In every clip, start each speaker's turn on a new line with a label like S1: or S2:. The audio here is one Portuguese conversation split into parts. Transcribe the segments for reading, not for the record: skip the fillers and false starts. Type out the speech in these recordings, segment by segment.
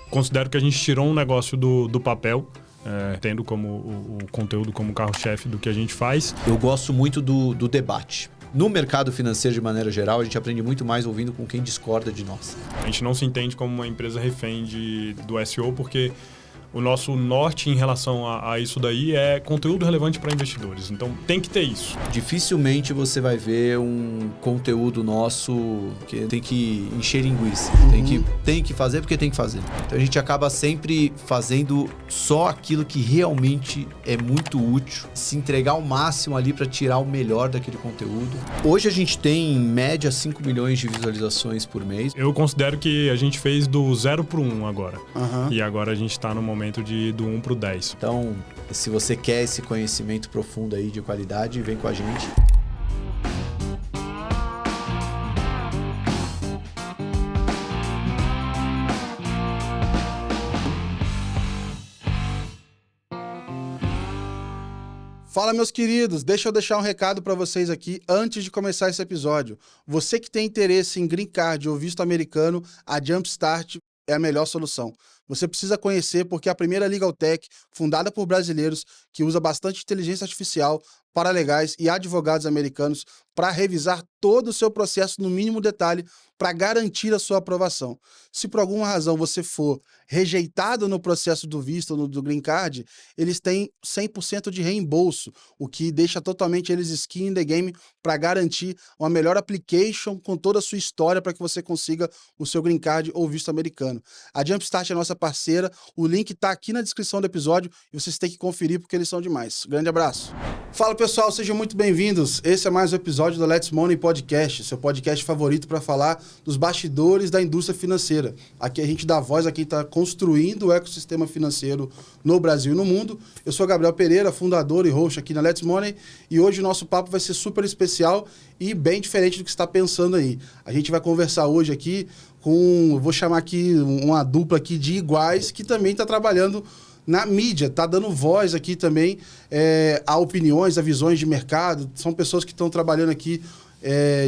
S1: considero que a gente tirou um negócio do papel, tendo como o conteúdo como carro-chefe do que a gente faz.
S2: Eu gosto muito do debate. No mercado financeiro, de maneira geral, a gente aprende muito mais ouvindo com quem discorda de nós.
S1: A gente não se entende como uma empresa refém do SEO, porque o nosso norte em relação a isso daí é conteúdo relevante para investidores. Então, tem que ter isso.
S2: Dificilmente você vai ver um conteúdo nosso que tem que encher linguiça. Tem que fazer porque tem que fazer. Então, a gente acaba sempre fazendo só aquilo que realmente é muito útil. Se entregar ao máximo ali para tirar o melhor daquele conteúdo. Hoje a gente tem, em média, 5 milhões de visualizações por mês.
S1: Eu considero que a gente fez do 0 para o 1 agora. E agora a gente está no momento do 1 para o 10.
S2: Então, se você quer esse conhecimento profundo aí de qualidade, vem com a gente.
S3: Fala, meus queridos, deixa eu deixar um recado para vocês aqui antes de começar esse episódio. Você que tem interesse em Green Card ou visto americano, a Jumpstart é a melhor solução. Você precisa conhecer porque é a primeira legal tech fundada por brasileiros que usa bastante inteligência artificial, paralegais e advogados americanos para revisar todo o seu processo no mínimo detalhe para garantir a sua aprovação. Se por alguma razão você for rejeitado no processo do visto ou do Green Card, eles têm 100% de reembolso, o que deixa totalmente eles skin in the game para garantir uma melhor application com toda a sua história para que você consiga o seu Green Card ou visto americano. A Jumpstart é nossa parceira, o link está aqui na descrição do episódio e vocês têm que conferir porque eles são demais. Grande abraço. Fala, pessoal, sejam muito bem-vindos. Esse é mais um episódio do Let's Money Podcast, seu podcast favorito para falar dos bastidores da indústria financeira. Aqui a gente dá voz a quem está construindo o ecossistema financeiro no Brasil e no mundo. Eu sou Gabriel Pereira, fundador e host aqui na Let's Money, e hoje o nosso papo vai ser super especial e bem diferente do que você está pensando aí. A gente vai conversar hoje aqui com, vou chamar aqui uma dupla aqui de iguais que também está trabalhando na mídia, está dando voz aqui também a opiniões, a visões de mercado. São pessoas que estão trabalhando aqui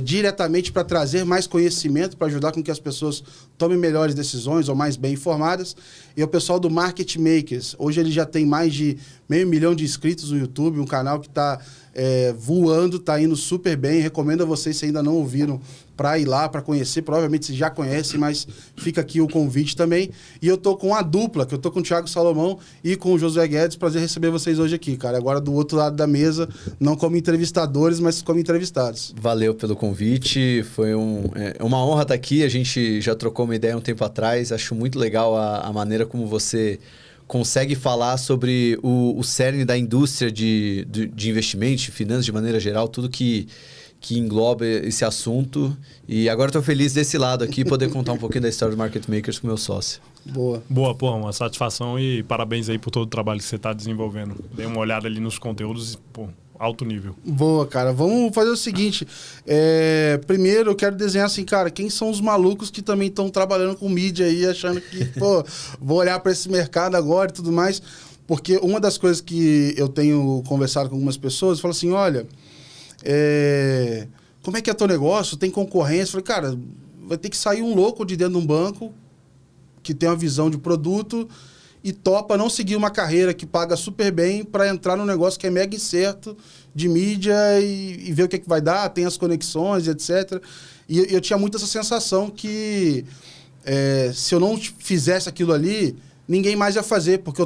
S3: diretamente para trazer mais conhecimento, para ajudar com que as pessoas tomem melhores decisões ou mais bem informadas. E o pessoal do Market Makers. Hoje ele já tem mais de 500 mil de inscritos no YouTube, um canal que está voando, está indo super bem. Recomendo a vocês, se ainda não ouviram, para ir lá, para conhecer. Provavelmente vocês já conhecem, mas fica aqui o convite também. E eu tô com a dupla, que eu tô com o Thiago Salomão e com o Josué Guedes. Prazer receber vocês hoje aqui, cara. Agora do outro lado da mesa, não como entrevistadores, mas como entrevistados.
S2: Valeu pelo convite, foi uma honra estar aqui. A gente já trocou uma ideia um tempo atrás. Acho muito legal a maneira como você consegue falar sobre o cerne da indústria de investimentos, de finanças de maneira geral, tudo que engloba esse assunto. E agora estou feliz desse lado aqui, poder contar um pouquinho da história do Market Makers com meu sócio.
S3: Boa,
S1: pô, uma satisfação e parabéns aí por todo o trabalho que você está desenvolvendo. Dei uma olhada ali nos conteúdos, pô, alto nível.
S3: Boa, cara. Vamos fazer o seguinte. Primeiro, eu quero desenhar assim, cara, quem são os malucos que também estão trabalhando com mídia aí, achando que, pô, vou olhar para esse mercado agora e tudo mais. Porque uma das coisas que eu tenho conversado com algumas pessoas, falo assim, olha, como é que é teu negócio? Tem concorrência? Eu falei, cara, vai ter que sair um louco de dentro de um banco que tem uma visão de produto e topa não seguir uma carreira que paga super bem para entrar num negócio que é mega incerto de mídia e ver o que é que vai dar, tem as conexões, etc. E eu tinha muito essa sensação que se eu não fizesse aquilo ali, ninguém mais ia fazer, porque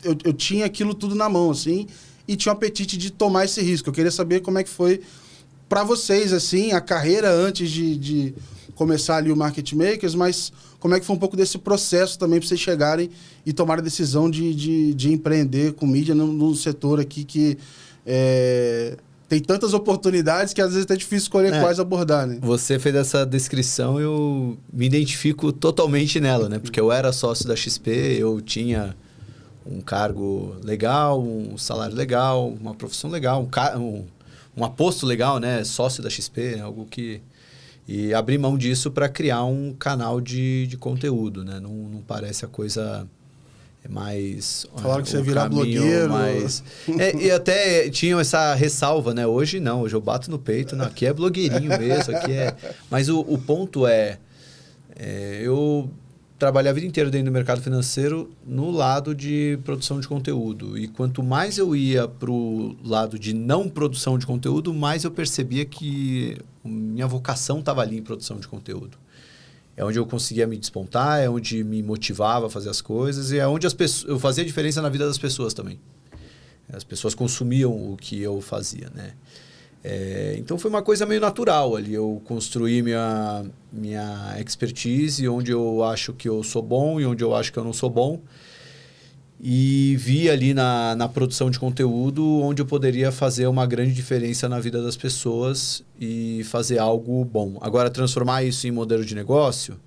S3: eu tinha aquilo tudo na mão, assim, e tinha um apetite de tomar esse risco. Eu queria saber como é que foi para vocês, assim, a carreira antes de começar ali o Market Makers, mas como é que foi um pouco desse processo também para vocês chegarem e tomar a decisão de empreender com mídia num setor aqui que tem tantas oportunidades que às vezes é difícil escolher quais abordar, né?
S2: Você fez essa descrição, eu me identifico totalmente nela, né? Porque eu era sócio da XP, eu tinha um cargo legal, um salário legal, uma profissão legal, um aposto legal, né? Sócio da XP, algo que... E abrir mão disso para criar um canal de conteúdo, né? Não parece a coisa mais...
S3: Falaram que você ia virar blogueiro.
S2: Mais... e até tinham essa ressalva, né? Hoje não, hoje eu bato no peito. Não, aqui é blogueirinho mesmo, aqui é... Mas o ponto eu trabalhei a vida inteira dentro do mercado financeiro no lado de produção de conteúdo. E quanto mais eu ia para o lado de não produção de conteúdo, mais eu percebia que minha vocação estava ali em produção de conteúdo. É onde eu conseguia me despontar, é onde me motivava a fazer as coisas e é onde eu fazia diferença na vida das pessoas também. As pessoas consumiam o que eu fazia, né? Então foi uma coisa meio natural ali. Eu construí minha expertise, onde eu acho que eu sou bom e onde eu acho que eu não sou bom. E vi ali na produção de conteúdo onde eu poderia fazer uma grande diferença na vida das pessoas e fazer algo bom. Agora, transformar isso em modelo de negócio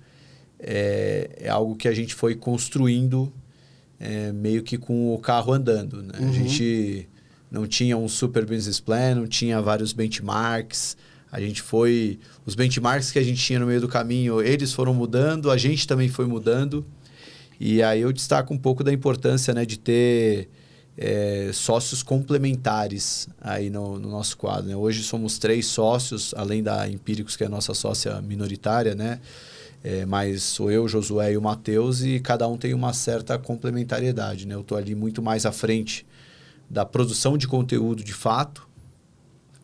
S2: é algo que a gente foi construindo meio que com o carro andando, né? A gente não tinha um super business plan, não tinha vários benchmarks. Os benchmarks que a gente tinha no meio do caminho, eles foram mudando, a gente também foi mudando. E aí eu destaco um pouco da importância, né, de ter sócios complementares aí no nosso quadro, né? Hoje somos 3 sócios, além da Empíricos, que é a nossa sócia minoritária, né? Mas sou eu, Josué e o Matheus, e cada um tem uma certa complementariedade, né? Eu estou ali muito mais à frente da produção de conteúdo de fato,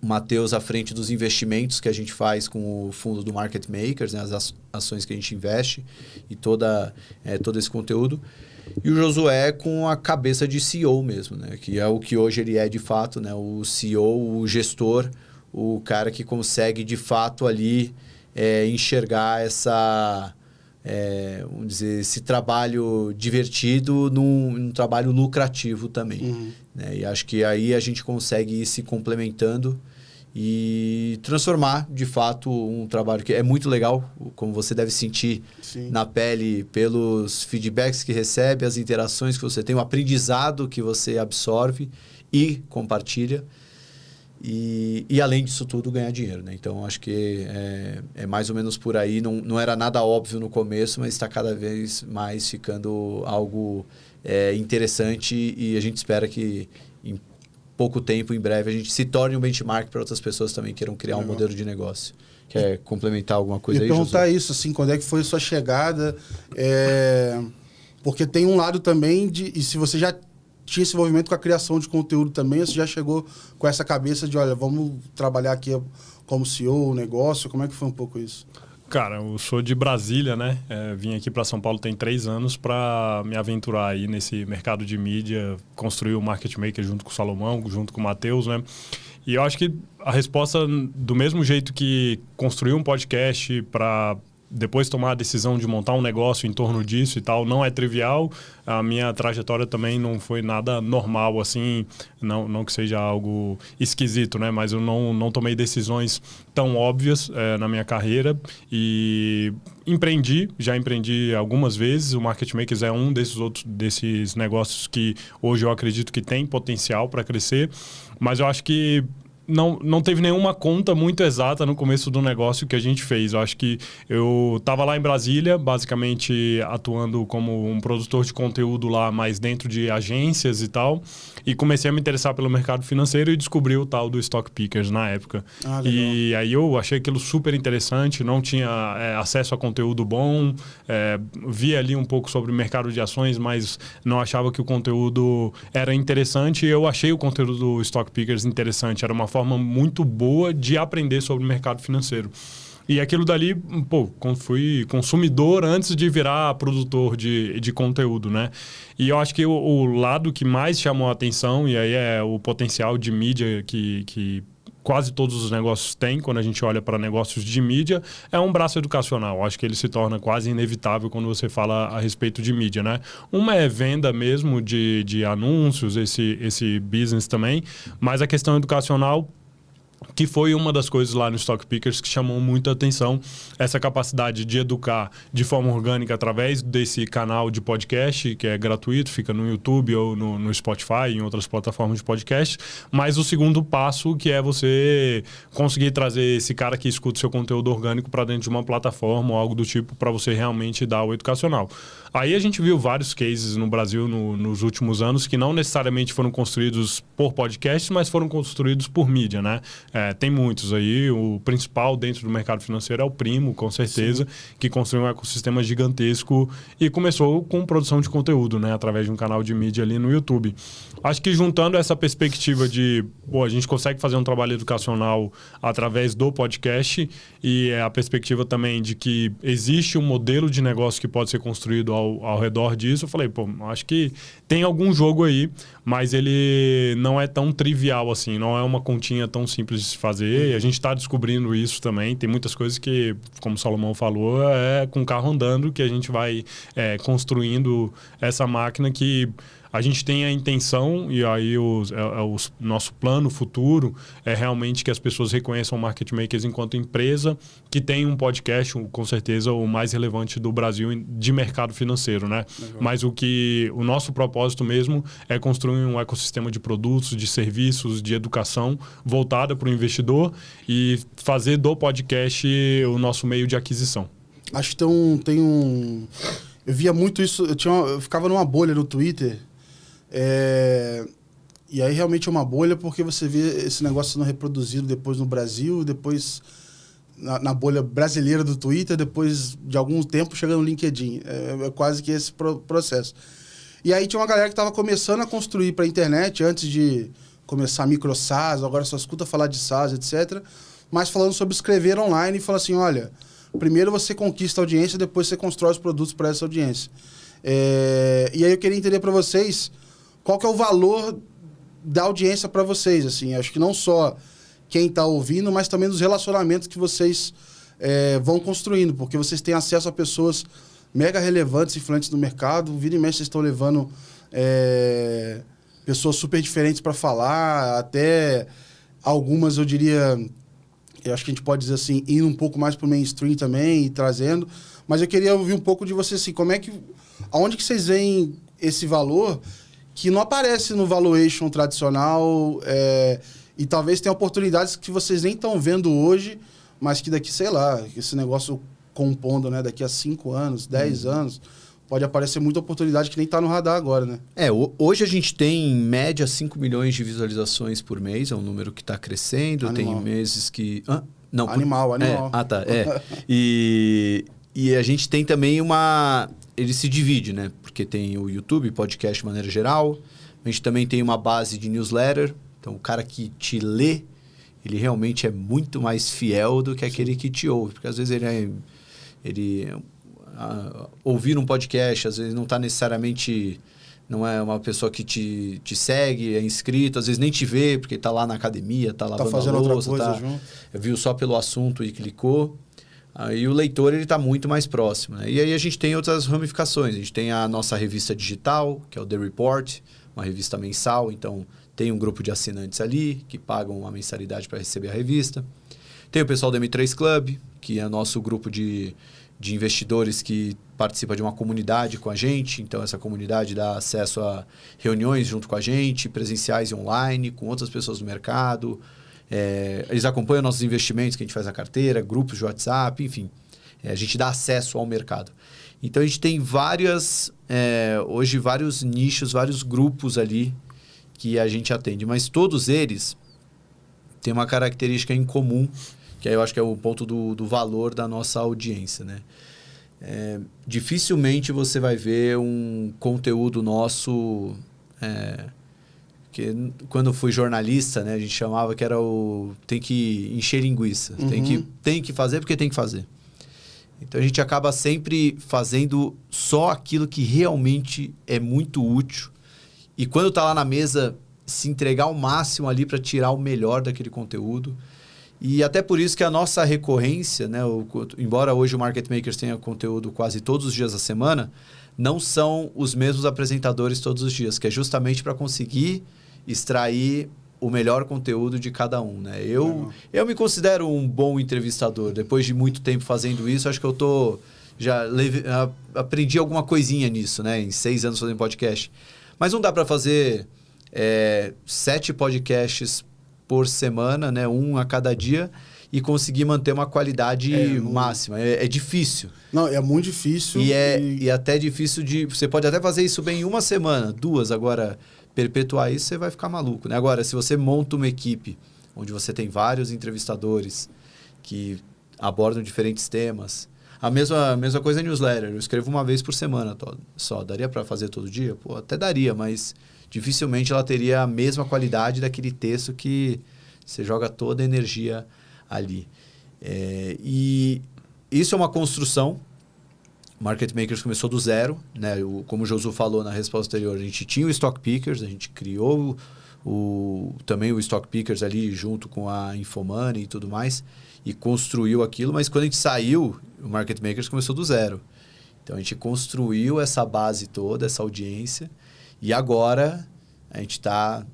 S2: o Matheus à frente dos investimentos que a gente faz com o fundo do Market Makers, né, as ações que a gente investe e todo esse conteúdo. E o Josué com a cabeça de CEO mesmo, né, que é o que hoje ele é de fato, né, o CEO, o gestor, o cara que consegue de fato ali enxergar vamos dizer, esse trabalho divertido num trabalho lucrativo também. Né? E acho que aí a gente consegue ir se complementando e transformar, de fato, um trabalho que é muito legal, como você deve sentir na pele, pelos feedbacks que recebe, as interações que você tem, o aprendizado que você absorve e compartilha. E além disso tudo, ganhar dinheiro, né? Então, acho que é mais ou menos por aí. Não era nada óbvio no começo, mas está cada vez mais ficando algo interessante e a gente espera que em pouco tempo, em breve, a gente se torne um benchmark para outras pessoas também queiram criar um modelo de negócio. Quer complementar alguma coisa aí, José?
S3: Perguntar isso, assim, quando é que foi a sua chegada? Porque tem um lado também e se você já tinha esse envolvimento com a criação de conteúdo também, você já chegou com essa cabeça de, olha, vamos trabalhar aqui como CEO, negócio, como é que foi um pouco isso?
S1: Cara, eu sou de Brasília, né? Vim aqui para São Paulo tem 3 anos para me aventurar aí nesse mercado de mídia, construir o Market Maker junto com o Salomão, junto com o Matheus, né? E eu acho que a resposta, do mesmo jeito que construir um podcast para depois tomar a decisão de montar um negócio em torno disso e tal, não é trivial. A minha trajetória também não foi nada normal, assim, não que seja algo esquisito, né? Mas eu não tomei decisões tão óbvias na minha carreira e já empreendi algumas vezes. O Market Makers é um desses negócios que hoje eu acredito que tem potencial para crescer, mas eu acho que não teve nenhuma conta muito exata no começo do negócio que a gente fez. Eu acho que eu estava lá em Brasília, basicamente atuando como um produtor de conteúdo lá, mais dentro de agências e tal, e comecei a me interessar pelo mercado financeiro e descobri o tal do Stock Pickers na época. E aí eu achei aquilo super interessante, não tinha acesso a conteúdo bom, via ali um pouco sobre o mercado de ações, mas não achava que o conteúdo era interessante. Eu achei o conteúdo do Stock Pickers interessante, era uma forma muito boa de aprender sobre o mercado financeiro. E aquilo dali, fui consumidor antes de virar produtor de conteúdo, né? E eu acho que o lado que mais chamou a atenção, e aí é o potencial de mídia que quase todos os negócios têm, quando a gente olha para negócios de mídia, é um braço educacional. Acho que ele se torna quase inevitável quando você fala a respeito de mídia, né? Uma é venda mesmo de anúncios, esse business também, mas a questão educacional, que foi uma das coisas lá no Stock Pickers que chamou muita atenção, essa capacidade de educar de forma orgânica através desse canal de podcast, que é gratuito, fica no YouTube ou no Spotify, em outras plataformas de podcast, mas o segundo passo, que é você conseguir trazer esse cara que escuta o seu conteúdo orgânico para dentro de uma plataforma ou algo do tipo, para você realmente dar o educacional. Aí a gente viu vários cases no Brasil nos últimos anos que não necessariamente foram construídos por podcasts, mas foram construídos por mídia, né? Tem muitos aí. O principal dentro do mercado financeiro é o Primo, com certeza, que construiu um ecossistema gigantesco e começou com produção de conteúdo, né? Através de um canal de mídia ali no YouTube. Acho que juntando essa perspectiva de, a gente consegue fazer um trabalho educacional através do podcast e a perspectiva também de que existe um modelo de negócio que pode ser construído ao redor disso, eu falei, acho que tem algum jogo aí, mas ele não é tão trivial assim, não é uma continha tão simples de se fazer, e a gente está descobrindo isso também. Tem muitas coisas que, como o Salomão falou, é com o carro andando que a gente vai construindo essa máquina que a gente tem a intenção, e aí o nosso plano futuro é realmente que as pessoas reconheçam o Market Makers enquanto empresa que tem um podcast, com certeza, o mais relevante do Brasil de mercado financeiro, né? Legal. Mas o nosso propósito mesmo é construir um ecossistema de produtos, de serviços, de educação voltada para o investidor e fazer do podcast o nosso meio de aquisição.
S3: Acho que tem um... Eu via muito isso, eu ficava numa bolha no Twitter. E aí realmente é uma bolha porque você vê esse negócio sendo reproduzido depois no Brasil, depois na bolha brasileira do Twitter, depois de algum tempo chega no LinkedIn. É quase que esse processo. E aí tinha uma galera que estava começando a construir para a internet antes de começar micro SaaS, agora só escuta falar de SaaS, etc. Mas falando sobre escrever online e fala assim, olha, primeiro você conquista a audiência, depois você constrói os produtos para essa audiência. E aí eu queria entender para vocês qual que é o valor da audiência para vocês, assim. Acho que não só quem está ouvindo, mas também dos relacionamentos que vocês vão construindo, porque vocês têm acesso a pessoas mega relevantes, influentes no mercado. Vira e mexe, vocês estão levando pessoas super diferentes para falar, até algumas, eu diria, eu acho que a gente pode dizer assim, indo um pouco mais para o mainstream também e trazendo. Mas eu queria ouvir um pouco de vocês, assim, aonde que vocês veem esse valor que não aparece no valuation tradicional e talvez tenha oportunidades que vocês nem estão vendo hoje, mas que daqui, sei lá, esse negócio compondo, né, daqui a 5 anos, 10 anos, pode aparecer muita oportunidade que nem está no radar agora, né?
S2: Hoje a gente tem, em média, 5 milhões de visualizações por mês, é um número que está crescendo, Animal. Tem meses que... Não,
S3: Animal.
S2: Tá. E a gente tem também ele se divide, né? Porque tem o YouTube, podcast de maneira geral. A gente também tem uma base de newsletter. Então, o cara que te lê, ele realmente é muito mais fiel do que aquele que te ouve. Porque, às vezes, ouvir um podcast, às vezes, não está necessariamente... Não é uma pessoa que te segue, é inscrito, às vezes nem te vê, porque está lá na academia, está lavando a louça,
S3: outra coisa junto.
S2: Viu só pelo assunto e clicou. Aí o leitor está muito mais próximo, né? E aí a gente tem outras ramificações. A gente tem a nossa revista digital, que é o The Report, uma revista mensal. Então, tem um grupo de assinantes ali que pagam uma mensalidade para receber a revista. Tem o pessoal do M3 Club, que é nosso grupo de investidores que participa de uma comunidade com a gente. Então, essa comunidade dá acesso a reuniões junto com a gente, presenciais e online, com outras pessoas do mercado. Eles acompanham nossos investimentos que a gente faz na carteira, grupos de WhatsApp, enfim. A gente dá acesso ao mercado. Então, a gente tem hoje vários nichos, vários grupos ali que a gente atende. Mas todos eles têm uma característica em comum, que aí eu acho que é o ponto do valor da nossa audiência, né? Dificilmente você vai ver um conteúdo nosso... que quando eu fui jornalista, né, a gente chamava que era tem que encher linguiça. Uhum. Tem que fazer porque tem que fazer. Então, a gente acaba sempre fazendo só aquilo que realmente é muito útil. E quando está lá na mesa, se entregar ao máximo ali para tirar o melhor daquele conteúdo. E até por isso que a nossa recorrência, né, embora hoje o Market Makers tenha conteúdo quase todos os dias da semana, não são os mesmos apresentadores todos os dias, que é justamente para conseguir extrair o melhor conteúdo de cada um, né? Eu me considero um bom entrevistador. Depois de muito tempo fazendo isso, acho que eu aprendi alguma coisinha nisso, né? Em 6 anos fazendo podcast. Mas não dá para fazer 7 podcasts por semana, né? 1 a cada dia, e conseguir manter uma qualidade máxima. É difícil.
S3: Não, é muito difícil.
S2: E até difícil de... Você pode até fazer isso bem em 1 semana, 2. Agora, perpetuar isso, você vai ficar maluco, né? Agora, se você monta uma equipe onde você tem vários entrevistadores que abordam diferentes temas. A mesma coisa newsletter. Eu escrevo uma vez por semana só. Daria para fazer todo dia? Pô, até daria, mas dificilmente ela teria a mesma qualidade daquele texto que você joga toda a energia ali. E isso é uma construção. Market Makers começou do zero, né? Como o Josu falou na resposta anterior, a gente tinha o Stock Pickers, a gente criou também o Stock Pickers ali junto com a Infomoney e tudo mais, e construiu aquilo, mas quando a gente saiu, o Market Makers começou do zero. Então a gente construiu essa base toda, essa audiência, e agora a gente está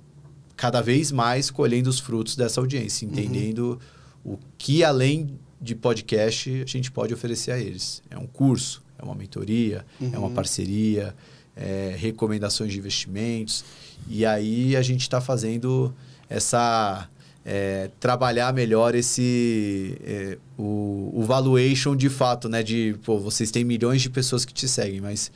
S2: cada vez mais colhendo os frutos dessa audiência, entendendo o que além de podcast a gente pode oferecer a eles. É um curso, é uma mentoria, é uma parceria, recomendações de investimentos. E aí a gente está fazendo trabalhar melhor o valuation de fato, né? Vocês têm milhões de pessoas que te seguem, mas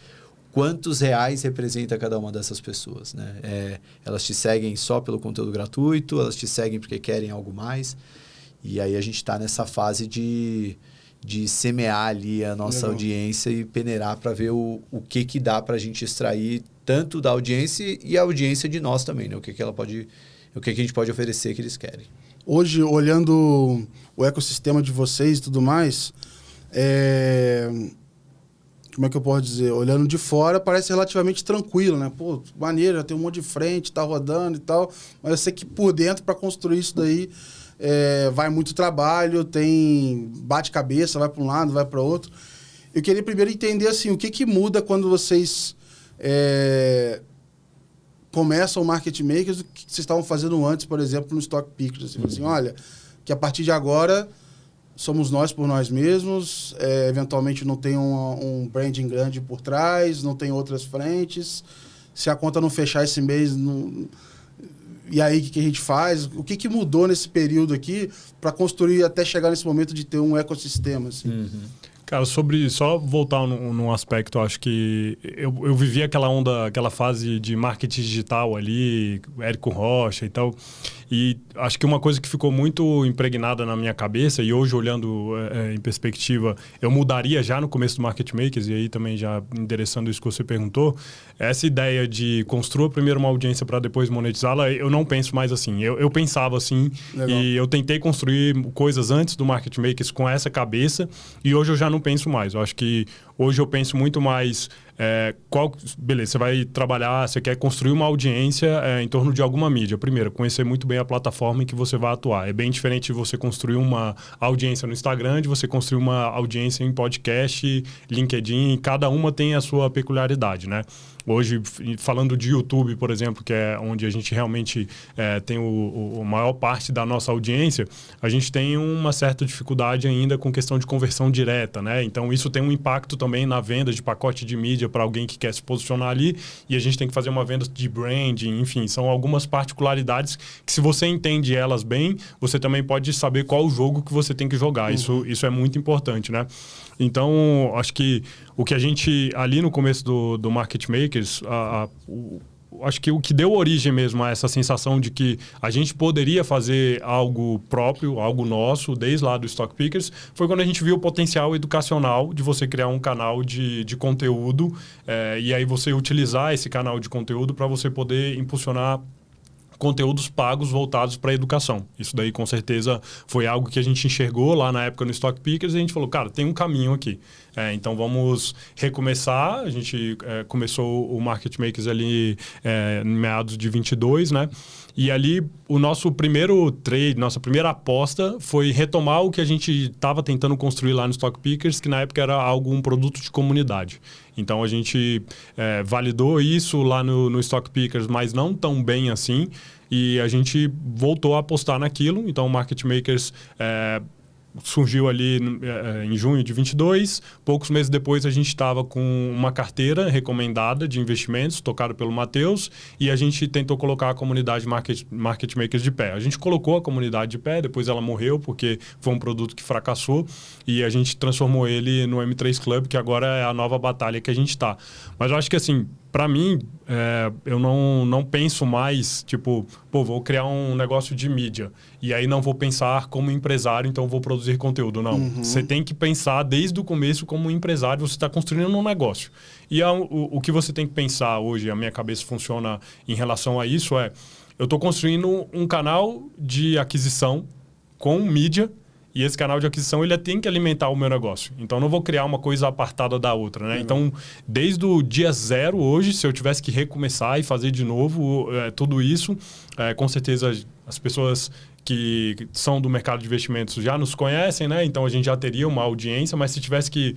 S2: quantos reais representa cada uma dessas pessoas, né? Elas te seguem só pelo conteúdo gratuito, elas te seguem porque querem algo mais. E aí a gente está nessa fase de semear ali a nossa audiência e peneirar para ver o que dá para a gente extrair tanto da audiência e a audiência de nós também, né? O que a gente pode oferecer que eles querem.
S3: Hoje, olhando o ecossistema de vocês e tudo mais, como é que eu posso dizer? Olhando de fora, parece relativamente tranquilo, né? Pô, maneiro, já tem um monte de frente, tá rodando e tal, mas eu sei que por dentro, para construir isso daí, vai muito trabalho, bate cabeça, vai para um lado, vai para outro. Eu queria primeiro entender assim, o que muda quando vocês começam o Market Makers, o que vocês estavam fazendo antes, por exemplo, no Stock Pickers. Assim, olha, que a partir de agora somos nós por nós mesmos, eventualmente não tem um branding grande por trás, não tem outras frentes. Se a conta não fechar esse mês... E aí, o que a gente faz? O que mudou nesse período aqui para construir até chegar nesse momento de ter um ecossistema? Assim?
S1: Cara, só voltar num aspecto, acho que eu vivi aquela onda, aquela fase de marketing digital ali, Érico Rocha e tal, e acho que uma coisa que ficou muito impregnada na minha cabeça, e hoje olhando em perspectiva, eu mudaria já no começo do Market Makers, e aí também já endereçando isso que você perguntou, essa ideia de construir primeiro uma audiência para depois monetizá-la, eu não penso mais assim. Eu pensava assim. Legal. E eu tentei construir coisas antes do Market Makers com essa cabeça, e hoje eu já não penso mais. Eu acho que hoje eu penso muito mais... beleza, você vai trabalhar, você quer construir uma audiência em torno de alguma mídia. Primeiro, conhecer muito bem a plataforma em que você vai atuar. É bem diferente de você construir uma audiência no Instagram, de você construir uma audiência em podcast, LinkedIn. Cada uma tem a sua peculiaridade, né? Hoje, falando de YouTube, por exemplo, que é onde a gente realmente tem a maior parte da nossa audiência, a gente tem uma certa dificuldade ainda com questão de conversão direta, né? Então, isso tem um impacto também na venda de pacote de mídia para alguém que quer se posicionar ali, e a gente tem que fazer uma venda de branding, enfim, são algumas particularidades que, se você entende elas bem, você também pode saber qual o jogo que você tem que jogar. Isso é muito importante, né? Então, acho que o que a gente, ali no começo do Market Makers, acho que o que deu origem mesmo a essa sensação de que a gente poderia fazer algo próprio, algo nosso, desde lá do Stock Pickers, foi quando a gente viu o potencial educacional de você criar um canal de conteúdo, e aí você utilizar esse canal de conteúdo para você poder impulsionar conteúdos pagos voltados para a educação. Isso daí, com certeza, foi algo que a gente enxergou lá na época no Stock Pickers, e a gente falou, cara, tem um caminho aqui. Então, vamos recomeçar. A gente começou o Market Makers ali em meados de 22, né? E ali, o nosso primeiro trade, nossa primeira aposta foi retomar o que a gente estava tentando construir lá no Stock Pickers, que na época era um produto de comunidade. Então, a gente validou isso lá no Stock Pickers, mas não tão bem assim. E a gente voltou a apostar naquilo. Então, o Market Makers surgiu ali em junho de 22. Poucos meses depois, a gente estava com uma carteira recomendada de investimentos, tocada pelo Matheus, e a gente tentou colocar a comunidade Market Makers de pé. A gente colocou a comunidade de pé, depois ela morreu, porque foi um produto que fracassou, e a gente transformou ele no M3 Club, que agora é a nova batalha que a gente está. Mas eu acho que, assim, Para mim, eu não penso mais, tipo, vou criar um negócio de mídia e aí não vou pensar como empresário, então vou produzir conteúdo. Não, você tem que pensar desde o começo como empresário, você está construindo um negócio. E o que você tem que pensar hoje, a minha cabeça funciona em relação a isso, eu estou construindo um canal de aquisição com mídia. E esse canal de aquisição, ele tem que alimentar o meu negócio. Então, eu não vou criar uma coisa apartada da outra, né? Então, desde o dia zero hoje, se eu tivesse que recomeçar e fazer de novo tudo isso, com certeza as pessoas que são do mercado de investimentos já nos conhecem, né? Então, a gente já teria uma audiência, mas se tivesse que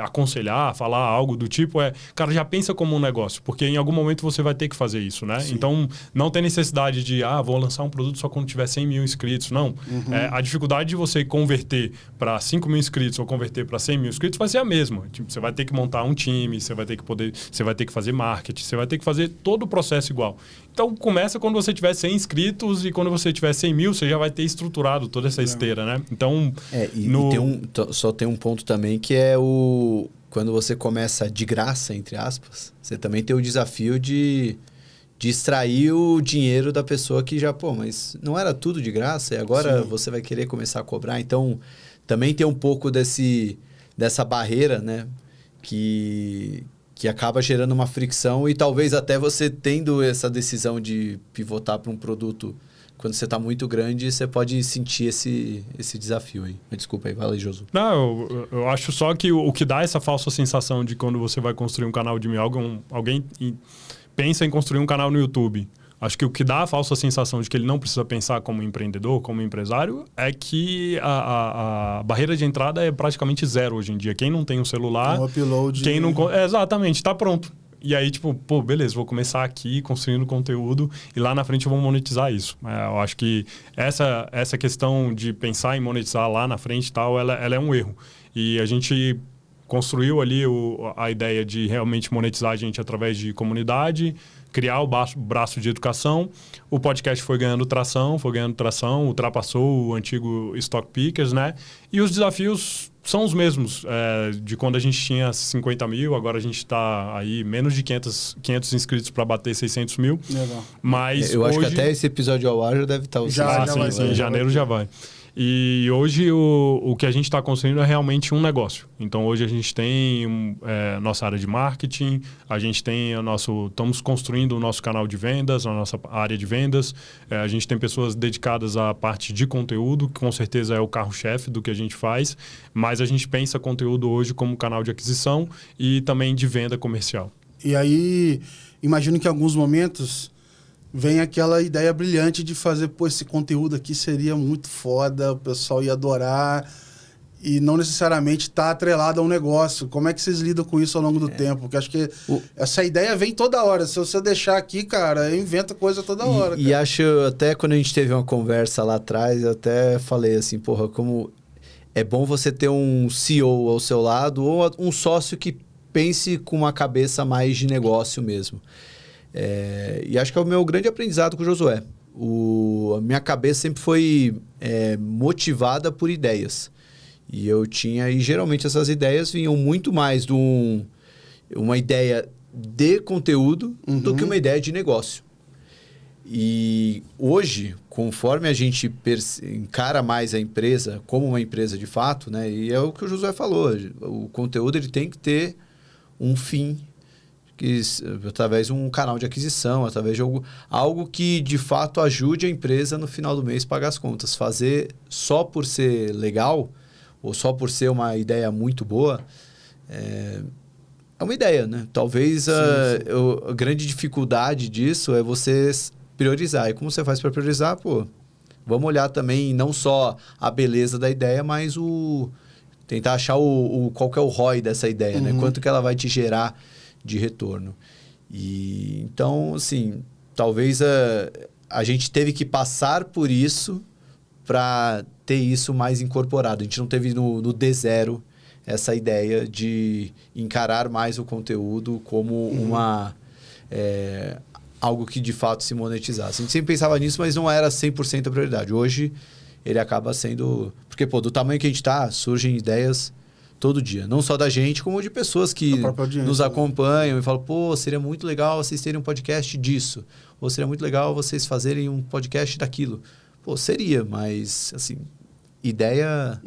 S1: aconselhar, falar algo do tipo, cara, já pensa como um negócio, porque em algum momento você vai ter que fazer isso, né? Sim. Então, não tem necessidade de, vou lançar um produto só quando tiver 100 mil inscritos. Não. A dificuldade de você converter para 5 mil inscritos ou converter para 100 mil inscritos vai ser a mesma. Tipo, você vai ter que montar um time, você vai ter que fazer marketing, você vai ter que fazer todo o processo igual. Então, começa quando você tiver 100 inscritos e quando você tiver 100 mil, você já vai ter estruturado toda essa esteira, né? Então...
S2: só tem um ponto também que quando você começa de graça, entre aspas, você também tem o desafio de extrair o dinheiro da pessoa que já... mas não era tudo de graça e agora você vai querer começar a cobrar. Então, também tem um pouco dessa barreira, né? Que acaba gerando uma fricção e talvez até você tendo essa decisão de pivotar para um produto quando você está muito grande, você pode sentir esse desafio aí. Desculpa aí, vai lá, Josu.
S1: Não, eu acho só que o que dá essa falsa sensação de quando você vai construir um canal de mídia, alguém pensa em construir um canal no YouTube. Acho que o que dá a falsa sensação de que ele não precisa pensar como empreendedor, como empresário, é que a barreira de entrada é praticamente zero hoje em dia. Quem não tem um celular...
S3: Um upload...
S1: Quem não, exatamente, está pronto. E aí, tipo, beleza, vou começar aqui construindo conteúdo e lá na frente eu vou monetizar isso. Eu acho que essa questão de pensar em monetizar lá na frente e tal, ela é um erro. E a gente construiu ali a ideia de realmente monetizar a gente através de comunidade, criar o braço de educação. O podcast foi ganhando tração, ultrapassou o antigo Stock Pickers, né? E os desafios são os mesmos. De quando a gente tinha 50 mil, agora a gente está aí menos de 500 inscritos para bater 600 mil.
S3: Legal.
S2: Mas eu acho que até esse episódio ao ar já deve estar...
S1: Sim, em janeiro já vai. E hoje o que a gente está construindo é realmente um negócio. Então hoje a gente tem nossa área de marketing, a gente tem estamos construindo o nosso canal de vendas, a nossa área de vendas. A gente tem pessoas dedicadas à parte de conteúdo, que com certeza é o carro-chefe do que a gente faz, mas a gente pensa conteúdo hoje como canal de aquisição e também de venda comercial.
S3: E aí, imagino que em alguns momentos vem aquela ideia brilhante de fazer, esse conteúdo aqui seria muito foda, o pessoal ia adorar, e não necessariamente tá atrelado a um negócio. Como é que vocês lidam com isso ao longo do tempo? Porque acho que essa ideia vem toda hora. Se você deixar aqui, cara, inventa coisa toda hora.
S2: E acho, até quando a gente teve uma conversa lá atrás, eu até falei assim, como é bom você ter um CEO ao seu lado ou um sócio que pense com uma cabeça mais de negócio mesmo. E acho que é o meu grande aprendizado com o Josué. A minha cabeça sempre foi motivada por ideias. E geralmente essas ideias vinham muito mais de uma ideia de conteúdo do que uma ideia de negócio. E hoje, conforme a gente encara mais a empresa como uma empresa de fato, né? E é o que o Josué falou, o conteúdo ele tem que ter um fim, através de um canal de aquisição, através de algo que de fato ajude a empresa no final do mês a pagar as contas. Fazer só por ser legal ou só por ser uma ideia muito boa é uma ideia, né? Talvez a grande dificuldade disso é você priorizar. E como você faz para priorizar? Vamos olhar também não só a beleza da ideia, mas tentar achar qual que é o ROI dessa ideia, né? Quanto que ela vai te gerar de retorno. E então, assim, talvez a gente teve que passar por isso para ter isso mais incorporado. A gente não teve no D0 essa ideia de encarar mais o conteúdo como algo que de fato se monetizasse. A gente sempre pensava nisso, mas não era 100% a prioridade. Hoje, ele acaba sendo... Porque, do tamanho que a gente está, surgem ideias todo dia. Não só da gente, como de pessoas que nos acompanham e falam, pô, seria muito legal vocês terem um podcast disso. Ou seria muito legal vocês fazerem um podcast daquilo. Pô, seria, mas, assim, ideia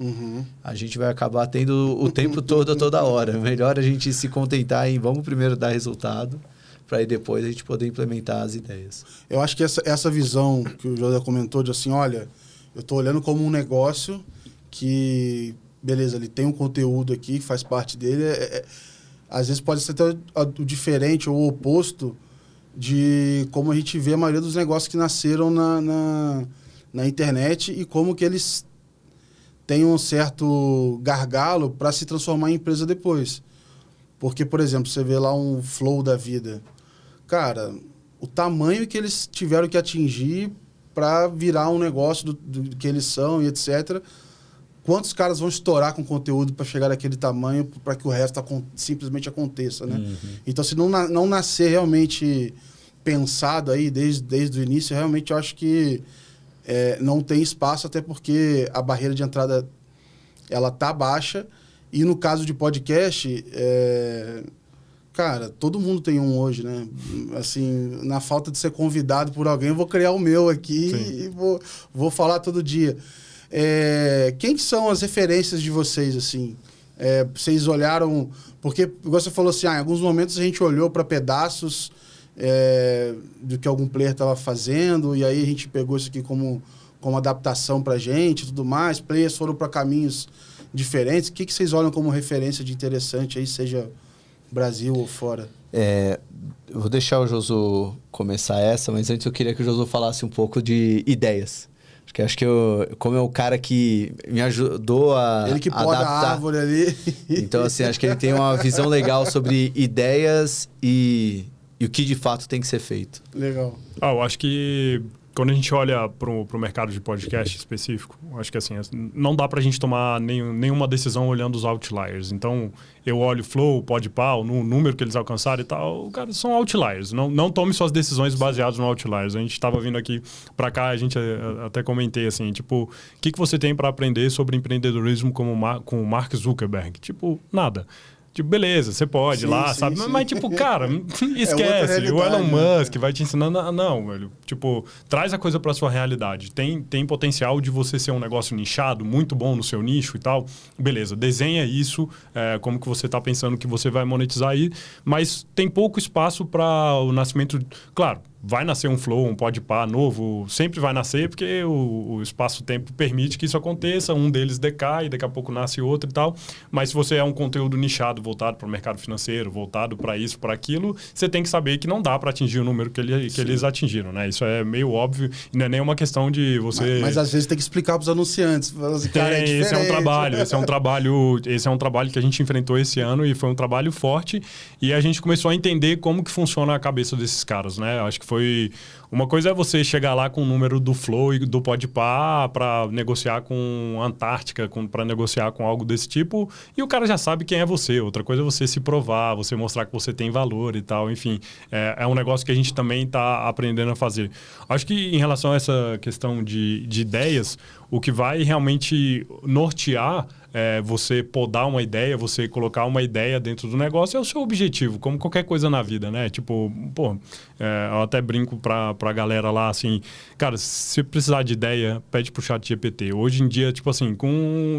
S2: a gente vai acabar tendo o tempo todo, toda hora. Melhor a gente se contentar em vamos primeiro dar resultado, para aí depois a gente poder implementar as ideias.
S3: Eu acho que essa visão que o José comentou de assim, olha, eu estou olhando como um negócio que, beleza, ele tem um conteúdo aqui, faz parte dele, às vezes pode ser até o diferente ou o oposto de como a gente vê a maioria dos negócios que nasceram na internet e como que eles têm um certo gargalo para se transformar em empresa depois. Porque, por exemplo, você vê lá um Flow da vida. Cara, o tamanho que eles tiveram que atingir para virar um negócio do que eles são e etc. Quantos caras vão estourar com conteúdo para chegar naquele tamanho para que o resto simplesmente aconteça, né? Então, se não nascer realmente pensado aí desde o início, realmente eu acho que não tem espaço, até porque a barreira de entrada ela tá baixa. E no caso de podcast, cara, todo mundo tem um hoje, né? Assim, na falta de ser convidado por alguém, eu vou criar o meu aqui e vou falar todo dia. Quem que são as referências de vocês, assim? Vocês olharam... Porque, igual você falou assim, em alguns momentos a gente olhou para pedaços do que algum player estava fazendo, e aí a gente pegou isso aqui como adaptação para a gente e tudo mais. Players foram para caminhos diferentes. O que vocês olham como referência de interessante aí, seja Brasil ou fora?
S2: Eu vou deixar o Josu começar essa, mas antes eu queria que o Josu falasse um pouco de ideias. Acho que como é o cara que me ajudou a
S3: ele que poda a árvore ali.
S2: Então, assim, acho que ele tem uma visão legal sobre ideias e o que de fato tem que ser feito.
S3: Legal.
S1: Eu acho que quando a gente olha para o mercado de podcast específico, acho que assim, não dá para a gente tomar nenhuma decisão olhando os outliers. Então, eu olho o Flow, o Podpah, o número que eles alcançaram e tal, cara, são outliers. Não tome suas decisões baseadas no outliers. A gente estava vindo aqui para cá, a gente até comentei assim, tipo, o que você tem para aprender sobre empreendedorismo com o Mark Zuckerberg? Tipo, nada. Tipo, beleza, você pode ir lá, sabe? Mas, tipo, cara, esquece. O Elon Musk vai te ensinando. Não, velho. Tipo, traz a coisa pra sua realidade. Tem potencial de você ser um negócio nichado, muito bom no seu nicho e tal. Beleza, desenha isso, como que você tá pensando que você vai monetizar aí. Mas tem pouco espaço para o nascimento... Claro, vai nascer um Flow, um Podpah novo, sempre vai nascer, porque o espaço-tempo permite que isso aconteça, um deles decai, daqui a pouco nasce outro e tal, mas se você é um conteúdo nichado, voltado para o mercado financeiro, voltado para isso, para aquilo, você tem que saber que não dá para atingir o número que eles atingiram, né? Isso é meio óbvio, não é nem uma questão de você...
S3: Mas às vezes tem que explicar para os anunciantes, assim, cara,
S1: esse é um trabalho que a gente enfrentou esse ano e foi um trabalho forte, e a gente começou a entender como que funciona a cabeça desses caras, né? Acho que foi... Uma coisa é você chegar lá com o número do Flow e do Podpah para negociar com a Antártica, para negociar com algo desse tipo, e o cara já sabe quem é você. Outra coisa é você se provar, você mostrar que você tem valor e tal. Enfim, é um negócio que a gente também está aprendendo a fazer. Acho que em relação a essa questão de ideias, o que vai realmente nortear você podar uma ideia, você colocar uma ideia dentro do negócio é o seu objetivo, como qualquer coisa na vida, né? Tipo, eu até brinco pra galera lá, assim, cara, se precisar de ideia, pede pro ChatGPT. Hoje em dia, tipo assim,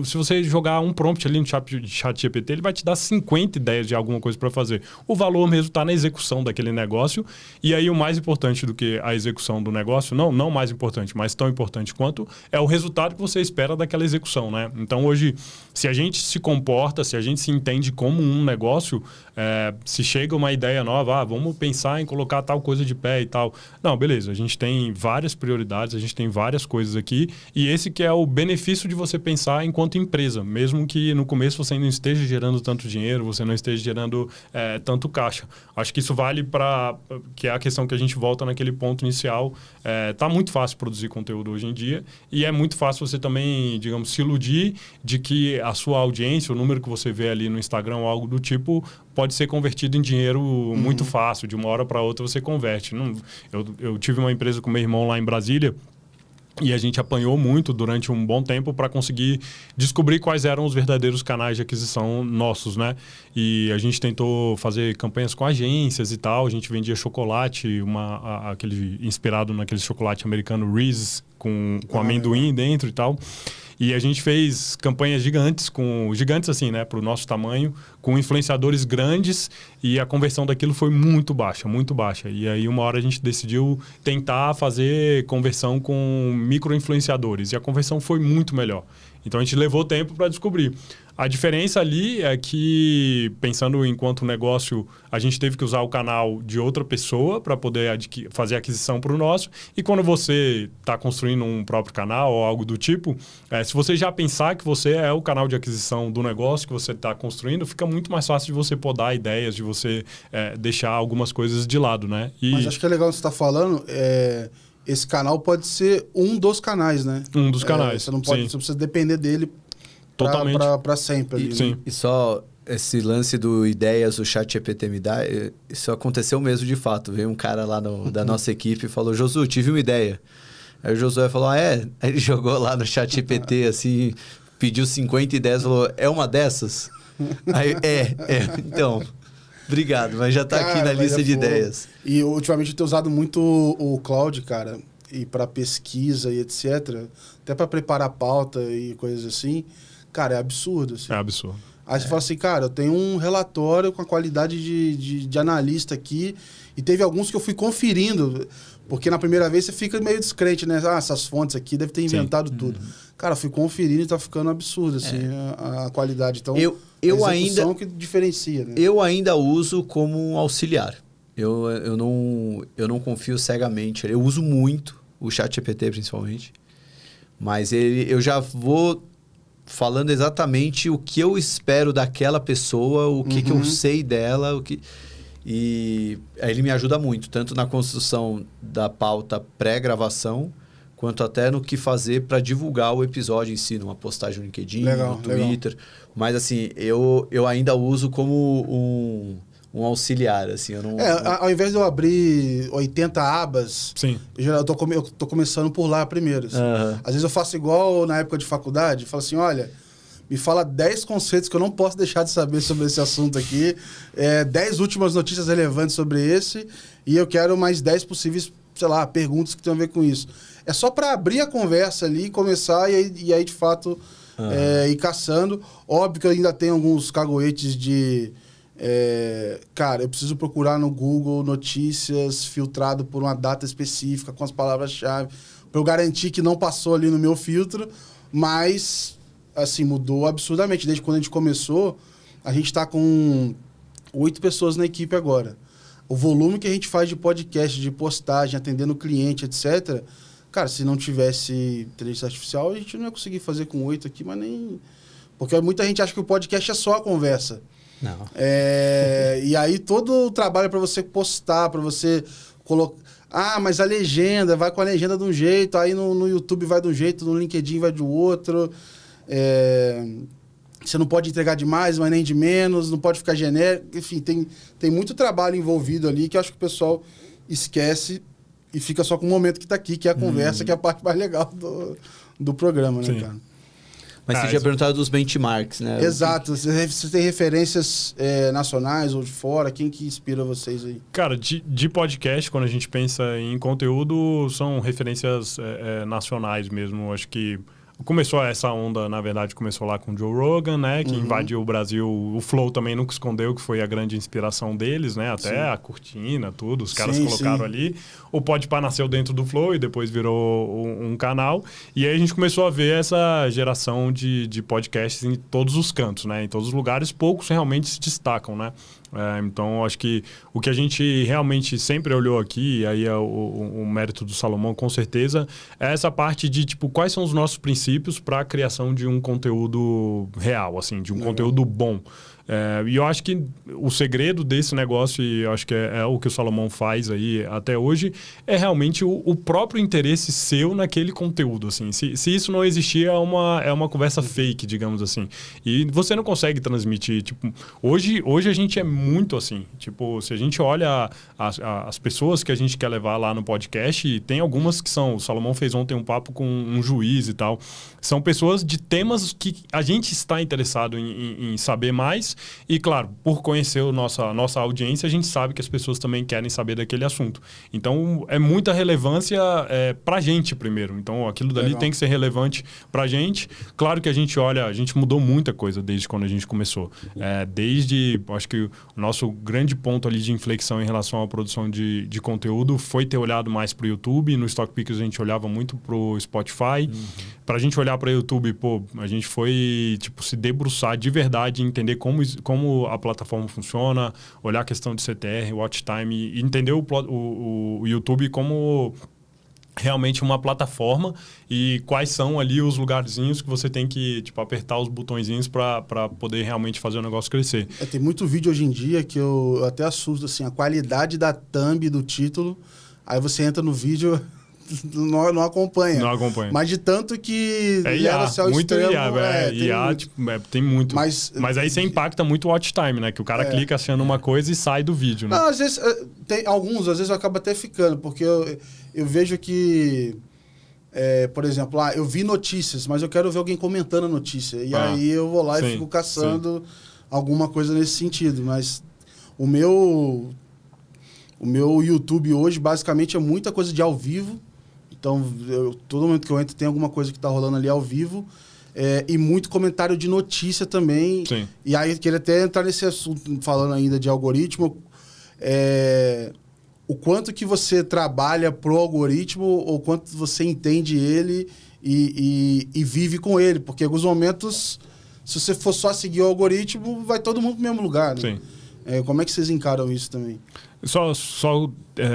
S1: se você jogar um prompt ali no ChatGPT, ele vai te dar 50 ideias de alguma coisa para fazer. O valor mesmo tá na execução daquele negócio, e aí o mais importante do que a execução do negócio, não mais importante, mas tão importante quanto, é o resultado que você espera daquela execução, né? Então, hoje, se a gente se comporta, se a gente se entende como um negócio, se chega uma ideia nova, vamos pensar em colocar tal coisa de pé e tal. Não, beleza, a gente tem várias prioridades, a gente tem várias coisas aqui, e esse que é o benefício de você pensar enquanto empresa, mesmo que no começo você não esteja gerando tanto dinheiro, você não esteja gerando tanto caixa. Acho que isso vale que é a questão que a gente volta naquele ponto inicial. Tá muito fácil produzir conteúdo hoje em dia, e é muito fácil você também, digamos, se iludir de que a sua audiência, o número que você vê ali no Instagram ou algo do tipo, pode ser convertido em dinheiro muito fácil. De uma hora para outra você converte. Eu tive uma empresa com meu irmão lá em Brasília, E a gente apanhou muito durante um bom tempo para conseguir descobrir quais eram os verdadeiros canais de aquisição nossos, né? E a gente tentou fazer campanhas com agências e tal. A gente vendia chocolate, aquele inspirado naquele chocolate americano Reese's, com amendoim dentro e tal. E a gente fez campanhas gigantes assim, né, para o nosso tamanho, com influenciadores grandes, e a conversão daquilo foi muito baixa, muito baixa. E aí uma hora a gente decidiu tentar fazer conversão com micro-influenciadores, e a conversão foi muito melhor. Então a gente levou tempo para descobrir. A diferença ali é que, pensando enquanto negócio, a gente teve que usar o canal de outra pessoa para poder fazer a aquisição para o nosso. E quando você está construindo um próprio canal ou algo do tipo, se você já pensar que você é o canal de aquisição do negócio que você está construindo, fica muito mais fácil de você podar ideias, de você deixar algumas coisas de lado, né?
S3: Mas acho que é legal o que você está falando. Esse canal pode ser um dos canais, né?
S1: Um dos canais,
S3: você não pode, você precisa depender dele
S1: totalmente
S3: para sempre ali.
S1: Sim.
S3: Né?
S2: E só esse lance do ideias, o ChatGPT me dá, isso aconteceu mesmo de fato. Veio um cara lá da nossa equipe e falou: Josu, tive uma ideia. Aí o Josué falou: Aí ele jogou lá no ChatGPT assim, pediu 50 ideias, falou: é uma dessas? Aí, então, obrigado, mas já tá aqui na lista de ideias.
S3: E ultimamente eu tenho usado muito o Claude, cara, e para pesquisa e etc, até para preparar pauta e coisas assim. Cara, é absurdo. Assim.
S1: É absurdo.
S3: Aí você fala assim, cara, eu tenho um relatório com a qualidade de analista aqui, e teve alguns que eu fui conferindo, porque na primeira vez você fica meio descrente, né? Essas fontes aqui devem ter inventado tudo. Cara, eu fui conferindo e tá ficando absurdo, assim, a qualidade. Então,
S2: eu
S3: a
S2: ainda
S3: que diferencia, né?
S2: Eu ainda uso como auxiliar. Eu não confio cegamente. Eu uso muito o ChatGPT, principalmente. Mas eu já vou falando exatamente o que eu espero daquela pessoa, o que eu sei dela, e aí ele me ajuda muito, tanto na construção da pauta pré-gravação, quanto até no que fazer para divulgar o episódio em si, numa postagem no LinkedIn, no Twitter. Legal. Mas assim, eu ainda uso como um auxiliar, assim, eu não...
S3: ao invés de eu abrir 80 abas,
S1: Sim.
S3: Eu tô começando por lá primeiro. Assim. Às vezes eu faço igual na época de faculdade, falo assim, olha, me fala 10 conceitos que eu não posso deixar de saber sobre esse assunto aqui, 10 últimas notícias relevantes sobre esse, e eu quero mais 10 possíveis, sei lá, perguntas que tenham a ver com isso. É só para abrir a conversa ali e começar, e aí de fato, ir caçando. Óbvio que eu ainda tenho alguns cagoetes de... cara, eu preciso procurar no Google notícias filtrado por uma data específica com as palavras-chave para eu garantir que não passou ali no meu filtro, mas assim, mudou absurdamente. Desde quando a gente começou, a gente está com 8 pessoas na equipe agora. O volume que a gente faz de podcast, de postagem, atendendo o cliente, etc. Cara, se não tivesse inteligência artificial, a gente não ia conseguir fazer com 8 aqui, mas nem... Porque muita gente acha que o podcast é só a conversa.
S2: Não.
S3: E aí todo o trabalho é para você postar, para você colocar... mas a legenda, vai com a legenda de um jeito, aí no YouTube vai de um jeito, no LinkedIn vai de outro. Você não pode entregar de mais, mas nem de menos, não pode ficar genérico. Enfim, tem muito trabalho envolvido ali que eu acho que o pessoal esquece e fica só com o momento que está aqui, que é a conversa, que é a parte mais legal do programa, né,
S1: Sim.
S3: cara?
S2: Mas você tinha perguntado dos benchmarks, né?
S3: Exato. Você tem referências nacionais ou de fora? Quem que inspira vocês aí?
S1: Cara, de podcast, quando a gente pensa em conteúdo, são referências nacionais mesmo. Acho que começou essa onda, na verdade, começou lá com o Joe Rogan, né? Que invadiu o Brasil. O Flow também nunca escondeu que foi a grande inspiração deles, né? Até a cortina, tudo. Os caras colocaram ali. O Podpah nasceu dentro do Flow e depois virou um canal. E aí a gente começou a ver essa geração de podcasts em todos os cantos, né? Em todos os lugares, poucos realmente se destacam, né? Então, acho que o que a gente realmente sempre olhou aqui, e aí é o mérito do Salomão, com certeza, é essa parte de, tipo, quais são os nossos princípios para a criação de um conteúdo real, assim, de um conteúdo bom. E eu acho que o segredo desse negócio, e eu acho que é o que o Salomão faz aí até hoje, é realmente o próprio interesse seu naquele conteúdo. Assim. Se isso não existir, é uma conversa fake, digamos assim. E você não consegue transmitir. Tipo, hoje a gente é muito assim. Tipo, se a gente olha as pessoas que a gente quer levar lá no podcast, tem algumas que são... O Salomão fez ontem um papo com um juiz e tal. São pessoas de temas que a gente está interessado em saber mais. E, claro, por conhecer a nossa audiência, a gente sabe que as pessoas também querem saber daquele assunto. Então, é muita relevância pra gente primeiro. Então, aquilo dali tem que ser relevante pra gente. Claro que a gente mudou muita coisa desde quando a gente começou. Acho que o nosso grande ponto ali de inflexão em relação à produção de conteúdo foi ter olhado mais pro YouTube. No Stock Pickers a gente olhava muito pro Spotify. Pra gente olhar para YouTube, a gente foi se debruçar de verdade, entender como a plataforma funciona, olhar a questão de CTR, watch time, e entender o YouTube como realmente uma plataforma e quais são ali os lugarzinhos que você tem que apertar os botõezinhos para poder realmente fazer o negócio crescer.
S3: Tem muito vídeo hoje em dia que eu até assusto, assim, a qualidade da thumb do título, aí você entra no vídeo... Não acompanha.
S1: Não acompanha.
S3: Mas de tanto que
S1: leva-se ao
S3: muito
S1: extremo.
S3: IA,
S1: tem muito.
S3: Mas
S1: aí você impacta muito o watch time, né? Que o cara clica achando uma coisa e sai do vídeo, né?
S3: Não, às vezes, às vezes eu acabo até ficando, porque eu vejo que, por exemplo, eu vi notícias, mas eu quero ver alguém comentando a notícia. E aí eu vou lá e fico caçando alguma coisa nesse sentido. Mas o meu YouTube hoje, basicamente, é muita coisa de ao vivo. Então, todo momento que eu entro tem alguma coisa que está rolando ali ao vivo. E muito comentário de notícia também.
S1: Sim.
S3: E aí, queria até entrar nesse assunto, falando ainda de algoritmo. O quanto que você trabalha pro algoritmo, ou quanto você entende ele e vive com ele. Porque em alguns momentos, se você for só seguir o algoritmo, vai todo mundo pro mesmo lugar, né?
S1: Sim.
S3: Como é que vocês encaram isso também?
S1: Só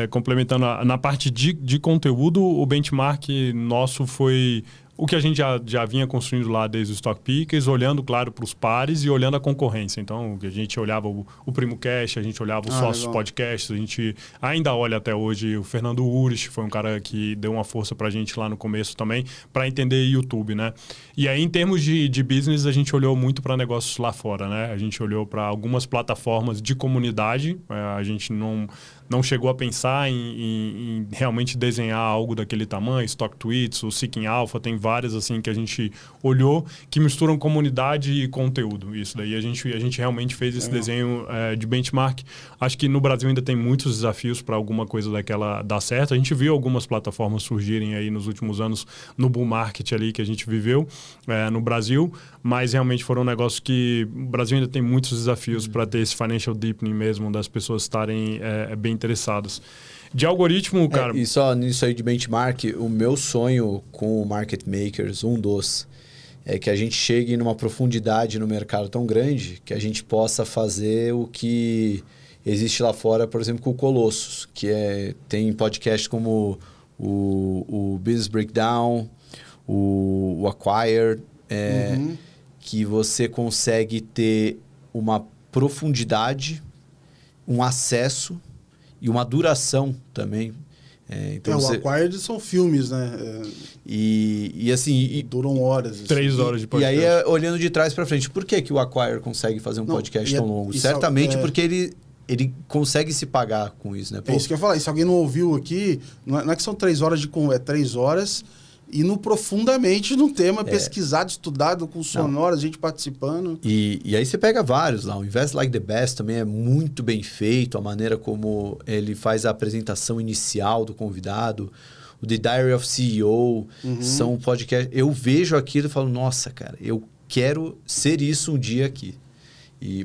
S1: complementando, na parte de conteúdo, o benchmark nosso foi o que a gente já vinha construindo lá desde o Stock Pickers, olhando, claro, para os pares e olhando a concorrência. Então, a gente olhava o Primo Cash, a gente olhava os sócios podcasts, a gente ainda olha até hoje o Fernando Urich, foi um cara que deu uma força para a gente lá no começo também, para entender YouTube, né? E aí, em termos de business, a gente olhou muito para negócios lá fora, né? A gente olhou para algumas plataformas de comunidade, a gente não chegou a pensar em realmente desenhar algo daquele tamanho, Stock Tweets, o Seeking Alpha, tem várias assim que a gente olhou que misturam comunidade e conteúdo. Isso daí a gente realmente fez esse desenho de benchmark. Acho que no Brasil ainda tem muitos desafios para alguma coisa daquela dar certo. A gente viu algumas plataformas surgirem aí nos últimos anos no bull market ali que a gente viveu no Brasil, mas realmente foram negócios que o Brasil ainda tem muitos desafios para ter esse financial deepening mesmo, das pessoas estarem bem interessadas. De algoritmo, cara...
S2: E só nisso aí de benchmark, o meu sonho com o Market Makers, é que a gente chegue numa profundidade no mercado tão grande que a gente possa fazer o que existe lá fora, por exemplo, com o Colossus, que tem podcasts como o Business Breakdown, o Acquire, que você consegue ter uma profundidade, um acesso e uma duração também.
S3: Então o Acquired são filmes, né?
S2: E assim...
S3: duram horas.
S1: 3 horas de podcast.
S2: E aí, olhando de trás para frente, por que o Acquire consegue fazer um podcast tão longo? Certamente porque ele consegue se pagar com isso, né?
S3: É isso que eu ia falar. E se alguém não ouviu aqui, não é que são 3 horas é 3 horas indo profundamente num tema pesquisado, estudado, com sonoras, gente participando.
S2: E aí você pega vários lá. O Invest Like the Best também é muito bem feito, a maneira como ele faz a apresentação inicial do convidado. O The Diary of CEO são podcasts... Eu vejo aquilo e falo, nossa, cara, eu quero ser isso um dia aqui.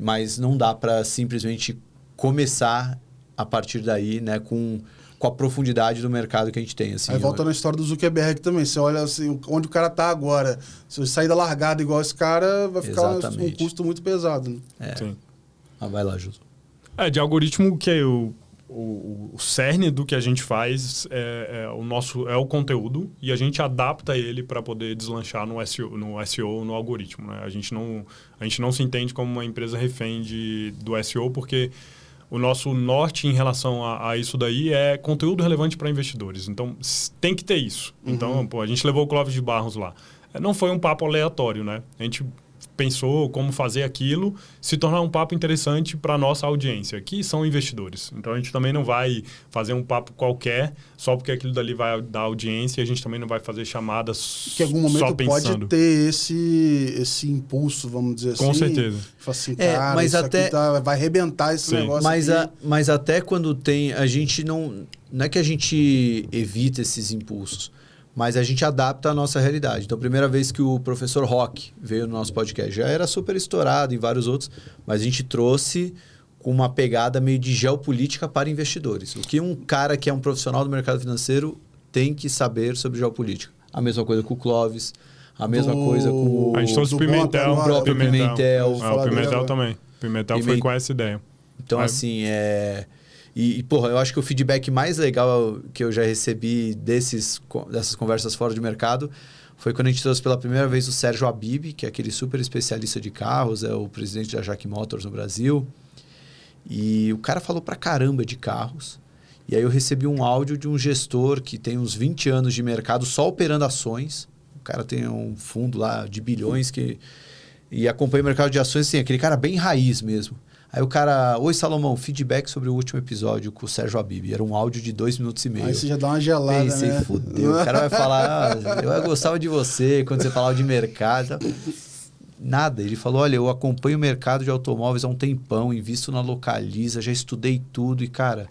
S2: Mas não dá para simplesmente começar a partir daí, né, com a profundidade do mercado que a gente tem. Assim,
S3: aí volta na história do Zuckerberg também. Você olha assim, onde o cara está agora. Se você sair da largada igual esse cara, vai ficar um custo muito pesado. Né?
S1: Sim.
S2: Vai lá, Júlio.
S1: De algoritmo, que o cerne do que a gente faz é o conteúdo e a gente adapta ele para poder deslanchar no SEO, no algoritmo, né? A gente não se entende como uma empresa refém do SEO, porque o nosso norte em relação a isso daí é conteúdo relevante para investidores. Então, tem que ter isso. Então, a gente levou o Clóvis de Barros lá. Não foi um papo aleatório, né? A gente pensou como fazer aquilo se tornar um papo interessante para a nossa audiência, que são investidores. Então, a gente também não vai fazer um papo qualquer só porque aquilo dali vai dar audiência, e a gente também não vai fazer chamadas
S3: que em algum momento
S1: só pensando.
S3: Pode ter esse impulso, vamos dizer assim.
S1: Com certeza.
S3: Fala assim, cara,
S2: mas
S3: isso
S2: até...
S3: aqui vai arrebentar esse negócio aqui.
S2: Mas até quando tem... A gente não é que a gente evita esses impulsos, mas a gente adapta a nossa realidade. Então, a primeira vez que o professor Rock veio no nosso podcast, já era super estourado em vários outros, mas a gente trouxe com uma pegada meio de geopolítica para investidores. O que um cara que é um profissional do mercado financeiro tem que saber sobre geopolítica. A mesma coisa com o Clóvis, a mesma coisa com
S1: a gente trouxe o Pimentel.
S2: o próprio Pimentel.
S1: O Pimentel também. O Pimentel foi com essa ideia.
S2: Então, assim, porra, eu acho que o feedback mais legal que eu já recebi dessas conversas fora de mercado foi quando a gente trouxe pela primeira vez o Sérgio Habib, que é aquele super especialista de carros, é o presidente da Jack Motors no Brasil. E o cara falou pra caramba de carros. E aí eu recebi um áudio de um gestor que tem uns 20 anos de mercado só operando ações. O cara tem um fundo lá de bilhões e acompanha o mercado de ações, assim, aquele cara bem raiz mesmo. Aí o cara... Oi, Salomão, feedback sobre o último episódio com o Sérgio Habib. Era um áudio de 2 minutos e meio.
S3: Aí você já dá uma gelada,
S2: pensei,
S3: né?
S2: fudeu. O cara vai falar... eu gostava de você quando você falava de mercado. Nada. Ele falou, olha, eu acompanho o mercado de automóveis há um tempão, invisto na Localiza, já estudei tudo. E, cara,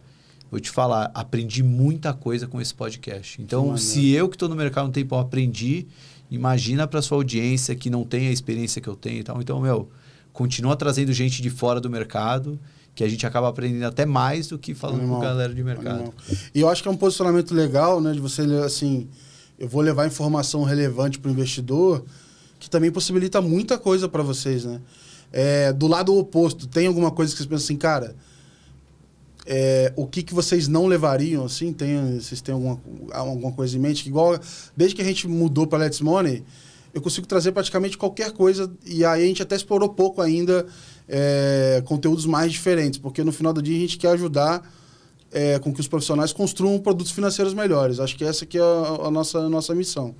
S2: vou te falar, aprendi muita coisa com esse podcast. Então, se eu que estou no mercado há um tempão aprendi, imagina para sua audiência que não tem a experiência que eu tenho e tal. Então, continua trazendo gente de fora do mercado, que a gente acaba aprendendo até mais do que falando com galera de mercado.
S3: E eu acho que é um posicionamento legal, né? De você, assim, eu vou levar informação relevante para o investidor, que também possibilita muita coisa para vocês, né? Do lado oposto, tem alguma coisa que vocês pensam assim, cara, o que vocês não levariam, assim? Vocês têm alguma coisa em mente? Que igual, desde que a gente mudou para Let's Money, eu consigo trazer praticamente qualquer coisa, e aí a gente até explorou pouco ainda conteúdos mais diferentes, porque no final do dia a gente quer ajudar com que os profissionais construam produtos financeiros melhores. Acho que essa que é a nossa missão.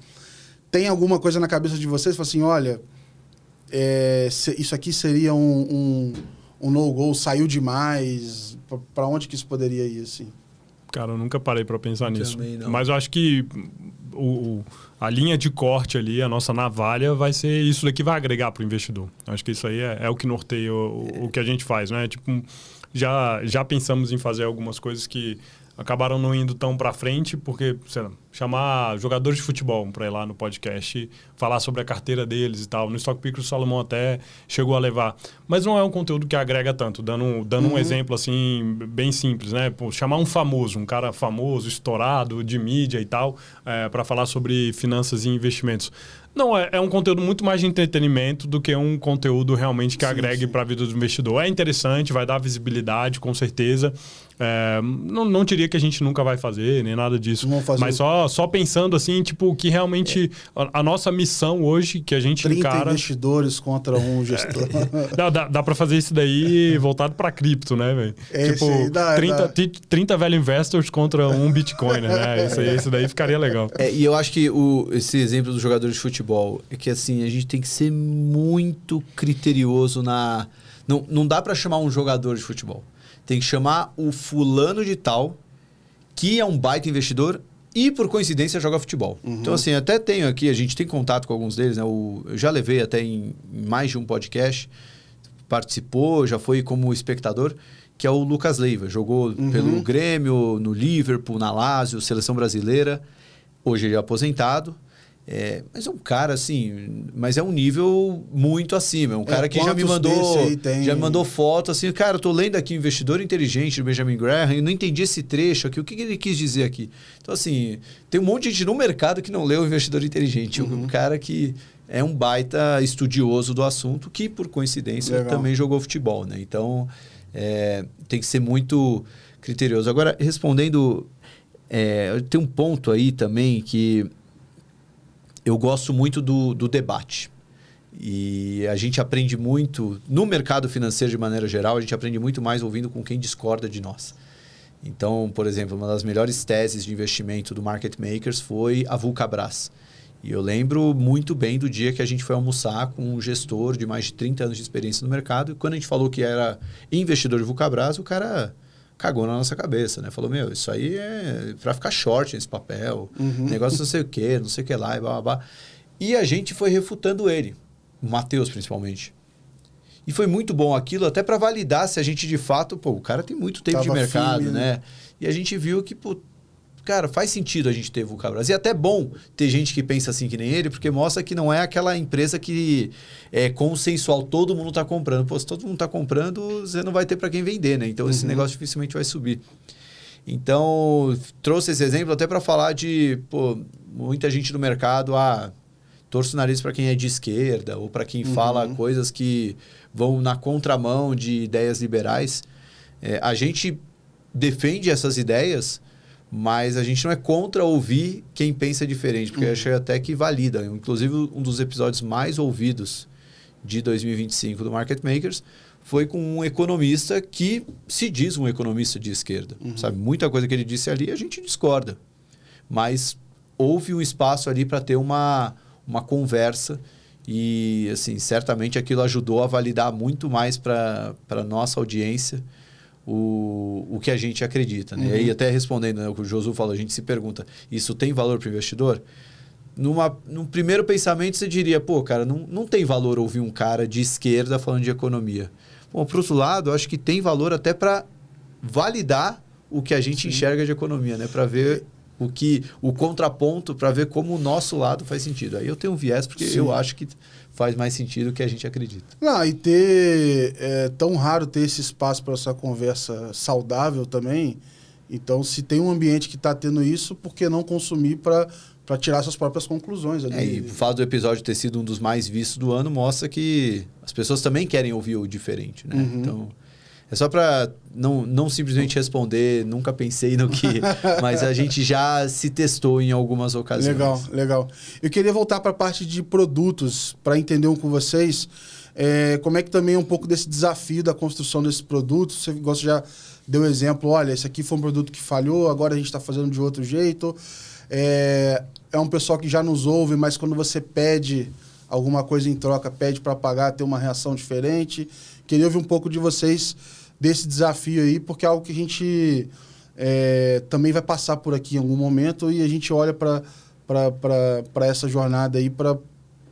S3: Tem alguma coisa na cabeça de vocês? Fala assim, olha, isso aqui seria um no-go, saiu demais, para onde que isso poderia ir, assim?
S1: Cara, eu nunca parei para pensar nisso.
S2: Não.
S1: Mas eu acho que a linha de corte ali, a nossa navalha, vai ser isso daqui, vai agregar para o investidor. Acho que isso aí é o que norteia o que a gente faz, né? Tipo, já pensamos em fazer algumas coisas que acabaram não indo tão para frente, porque, sei lá, chamar jogadores de futebol para ir lá no podcast, falar sobre a carteira deles e tal. No Stock Picker o Salomão até chegou a levar. Mas não é um conteúdo que agrega tanto. Dando um exemplo assim, bem simples, né? Pô, chamar um cara famoso, estourado, de mídia e tal, para falar sobre finanças e investimentos. Não, é um conteúdo muito mais de entretenimento do que um conteúdo realmente que agregue para a vida do investidor. É interessante, vai dar visibilidade, com certeza. Não diria que a gente nunca vai fazer, nem nada disso. Mas só pensando assim, tipo, que realmente a nossa missão hoje, que a gente
S3: 30 investidores contra um gestor.
S1: Dá para fazer isso daí voltado para cripto, né, velho? Tipo, 30 value investors contra um Bitcoin, né? Isso daí ficaria legal.
S2: E eu acho que esse exemplo dos jogadores de futebol é que, assim, a gente tem que ser muito criterioso na... Não dá para chamar um jogador de futebol. Tem que chamar o fulano de tal, que é um baita investidor e, por coincidência, joga futebol. Então, assim, até tenho aqui, a gente tem contato com alguns deles, né? Eu já levei até em mais de um podcast, participou, já foi como espectador, que é o Lucas Leiva. Jogou pelo Grêmio, no Liverpool, na Lazio, Seleção Brasileira. Hoje ele é aposentado. Mas é um cara, assim... Mas é um nível muito acima. É um cara que já me mandou foto, assim... Cara, eu tô lendo aqui Investidor Inteligente, do Benjamin Graham, e não entendi esse trecho aqui. O que ele quis dizer aqui? Então, assim... Tem um monte de gente no mercado que não leu o Investidor Inteligente. Um cara que é um baita estudioso do assunto, que, por coincidência, também jogou futebol, né? Então, tem que ser muito criterioso. Agora, respondendo, tem um ponto aí também que eu gosto muito do debate. E a gente aprende muito, no mercado financeiro de maneira geral, a gente aprende muito mais ouvindo com quem discorda de nós. Então, por exemplo, uma das melhores teses de investimento do Market Makers foi a Vulcabras. E eu lembro muito bem do dia que a gente foi almoçar com um gestor de mais de 30 anos de experiência no mercado. E quando a gente falou que era investidor de Vulcabras, o cara cagou na nossa cabeça, né? Falou, isso aí é para ficar short nesse papel, negócio não sei o que lá, e blá, blá, blá. E a gente foi refutando ele, o Matheus principalmente. E foi muito bom aquilo, até para validar se a gente de fato... o cara tem muito tempo de mercado, firme, né? E a gente viu que, cara, faz sentido a gente ter Vulcabras. E é até bom ter gente que pensa assim que nem ele, porque mostra que não é aquela empresa que é consensual, todo mundo está comprando. Se todo mundo está comprando, você não vai ter para quem vender, né? Então, esse negócio dificilmente vai subir. Então, trouxe esse exemplo até para falar de, muita gente no mercado, torce o nariz para quem é de esquerda ou para quem fala coisas que vão na contramão de ideias liberais. A gente defende essas ideias, mas a gente não é contra ouvir quem pensa diferente, porque eu achei até que valida. Inclusive, um dos episódios mais ouvidos de 2025 do Market Makers foi com um economista que se diz um economista de esquerda. Sabe? Muita coisa que ele disse ali a gente discorda, mas houve um espaço ali para ter uma conversa e, assim, certamente aquilo ajudou a validar muito mais para a nossa audiência o que a gente acredita, né? E aí, até respondendo, né, o que o Josu falou, a gente se pergunta, isso tem valor para o investidor? Num primeiro pensamento, você diria, cara, não tem valor ouvir um cara de esquerda falando de economia. Bom, por outro lado, eu acho que tem valor até para validar o que a gente enxerga de economia, né? Para ver o contraponto, para ver como o nosso lado faz sentido. Aí eu tenho um viés, porque eu acho que faz mais sentido do que a gente acredita.
S3: Não, e é tão raro ter esse espaço para essa conversa saudável também. Então, se tem um ambiente que está tendo isso, por que não consumir para tirar suas próprias conclusões? Ali?
S2: E o fato do episódio ter sido um dos mais vistos do ano mostra que as pessoas também querem ouvir o diferente, né? Então, é só para não simplesmente responder, nunca pensei no que... mas a gente já se testou em algumas ocasiões.
S3: Legal. Eu queria voltar para a parte de produtos, para entender com vocês como é que também é um pouco desse desafio da construção desses produtos. Você já deu exemplo, olha, esse aqui foi um produto que falhou, agora a gente está fazendo de outro jeito. É um pessoal que já nos ouve, mas quando você pede alguma coisa em troca, pede para pagar, tem uma reação diferente. Queria ouvir um pouco de vocês desse desafio aí, porque é algo que a gente também vai passar por aqui em algum momento e a gente olha para essa jornada aí para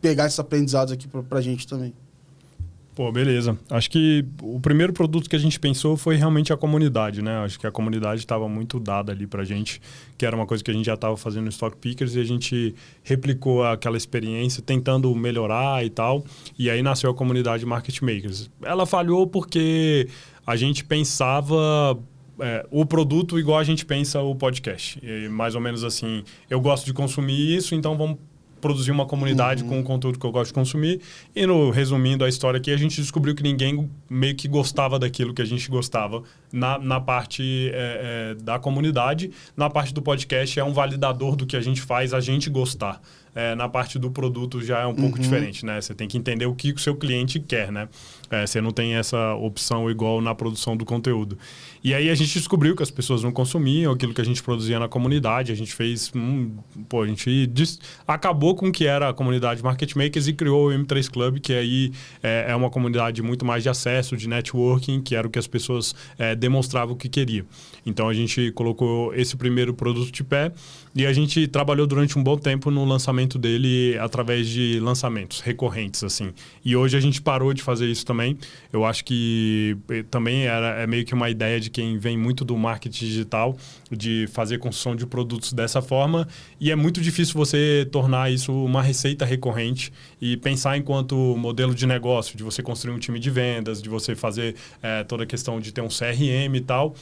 S3: pegar esses aprendizados aqui para a gente também.
S1: Beleza. Acho que o primeiro produto que a gente pensou foi realmente a comunidade, né? Acho que a comunidade estava muito dada ali pra gente, que era uma coisa que a gente já estava fazendo no Stock Pickers e a gente replicou aquela experiência tentando melhorar e tal. E aí nasceu a comunidade Market Makers. Ela falhou porque a gente pensava o produto igual a gente pensa o podcast. E mais ou menos assim, eu gosto de consumir isso, então vamos produzir uma comunidade com o conteúdo que eu gosto de consumir. E resumindo a história aqui, a gente descobriu que ninguém meio que gostava daquilo que a gente gostava na parte da comunidade. Na parte do podcast é um validador do que a gente faz, a gente gostar. Na parte do produto já é um pouco diferente, né? Você tem que entender o que o seu cliente quer, né? Você não tem essa opção igual na produção do conteúdo. E aí a gente descobriu que as pessoas não consumiam aquilo que a gente produzia na comunidade. A gente fez... a gente acabou com o que era a comunidade Market Makers e criou o M3 Club, que aí é uma comunidade muito mais de acesso, de networking, que era o que as pessoas demonstravam que queriam. Então a gente colocou esse primeiro produto de pé e a gente trabalhou durante um bom tempo no lançamento dele através de lançamentos recorrentes, assim. E hoje a gente parou de fazer isso também. Eu acho que também é meio que uma ideia de quem vem muito do marketing digital, de fazer construção de produtos dessa forma. E é muito difícil você tornar isso uma receita recorrente e pensar enquanto modelo de negócio, de você construir um time de vendas, de você fazer toda a questão de ter um CRM CRM e tal,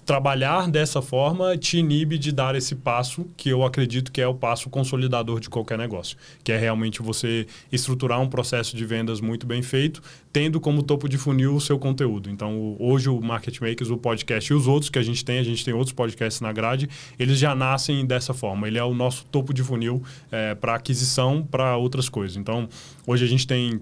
S1: trabalhar dessa forma te inibe de dar esse passo que eu acredito que é o passo consolidador de qualquer negócio, que é realmente você estruturar um processo de vendas muito bem feito, tendo como topo de funil o seu conteúdo. Então, hoje o Market Makers, o podcast e os outros que a gente tem outros podcasts na grade, eles já nascem dessa forma. Ele é o nosso topo de funil para aquisição, para outras coisas. Então, hoje a gente tem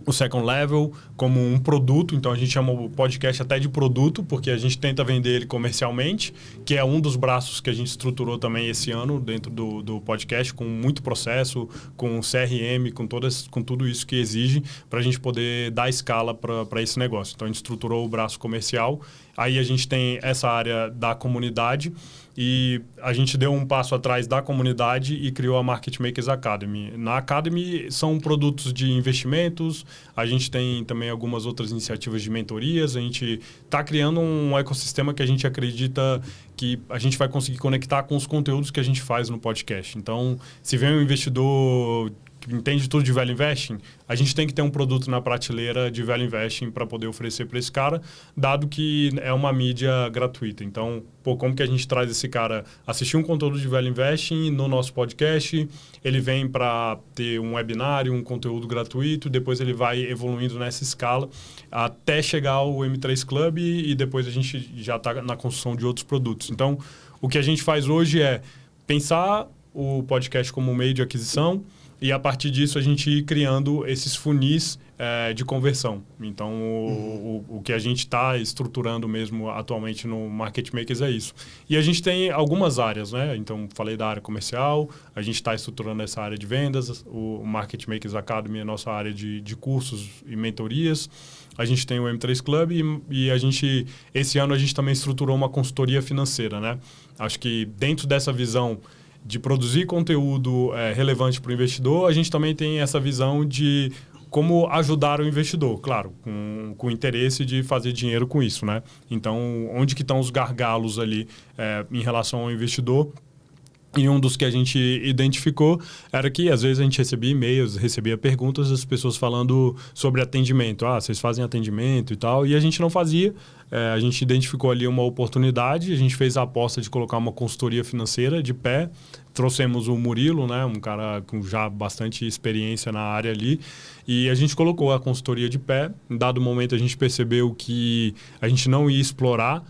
S1: o Second Level como um produto, então a gente chama o podcast até de produto, porque a gente tenta vender ele comercialmente, que é um dos braços que a gente estruturou também esse ano dentro do podcast, com muito processo, com CRM, com tudo isso que exige para a gente poder dar escala para esse negócio. Então a gente estruturou o braço comercial, aí a gente tem essa área da comunidade, e a gente deu um passo atrás da comunidade e criou a Market Makers Academy. Na Academy são produtos de investimentos, a gente tem também algumas outras iniciativas de mentorias, a gente está criando um ecossistema que a gente acredita que a gente vai conseguir conectar com os conteúdos que a gente faz no podcast. Então, se vem um investidor que entende tudo de value investing, a gente tem que ter um produto na prateleira de value investing para poder oferecer para esse cara, dado que é uma mídia gratuita. Então, como que a gente traz esse cara assistir um conteúdo de value investing no nosso podcast, ele vem para ter um webinário, um conteúdo gratuito, depois ele vai evoluindo nessa escala até chegar ao M3 Club e depois a gente já está na construção de outros produtos. Então, o que a gente faz hoje é pensar o podcast como meio de aquisição, e a partir disso a gente ir criando esses funis de conversão. Então, o que a gente está estruturando mesmo atualmente no Market Makers é isso. E a gente tem algumas áreas, né? Então, falei da área comercial, a gente está estruturando essa área de vendas, o Market Makers Academy é a nossa área de cursos e mentorias. A gente tem o M3 Club e a gente, esse ano a gente também estruturou uma consultoria financeira, né? Acho que dentro dessa visão de produzir conteúdo relevante para o investidor, a gente também tem essa visão de como ajudar o investidor, claro, com o interesse de fazer dinheiro com isso, né? Então, onde que estão os gargalos ali em relação ao investidor? E um dos que a gente identificou era que, às vezes, a gente recebia e-mails, recebia perguntas das pessoas falando sobre atendimento. Vocês fazem atendimento e tal, e a gente não fazia. A gente identificou ali uma oportunidade, a gente fez a aposta de colocar uma consultoria financeira de pé. Trouxemos o Murilo, né, um cara com já bastante experiência na área ali, e a gente colocou a consultoria de pé. Em dado momento, a gente percebeu que a gente não ia explorar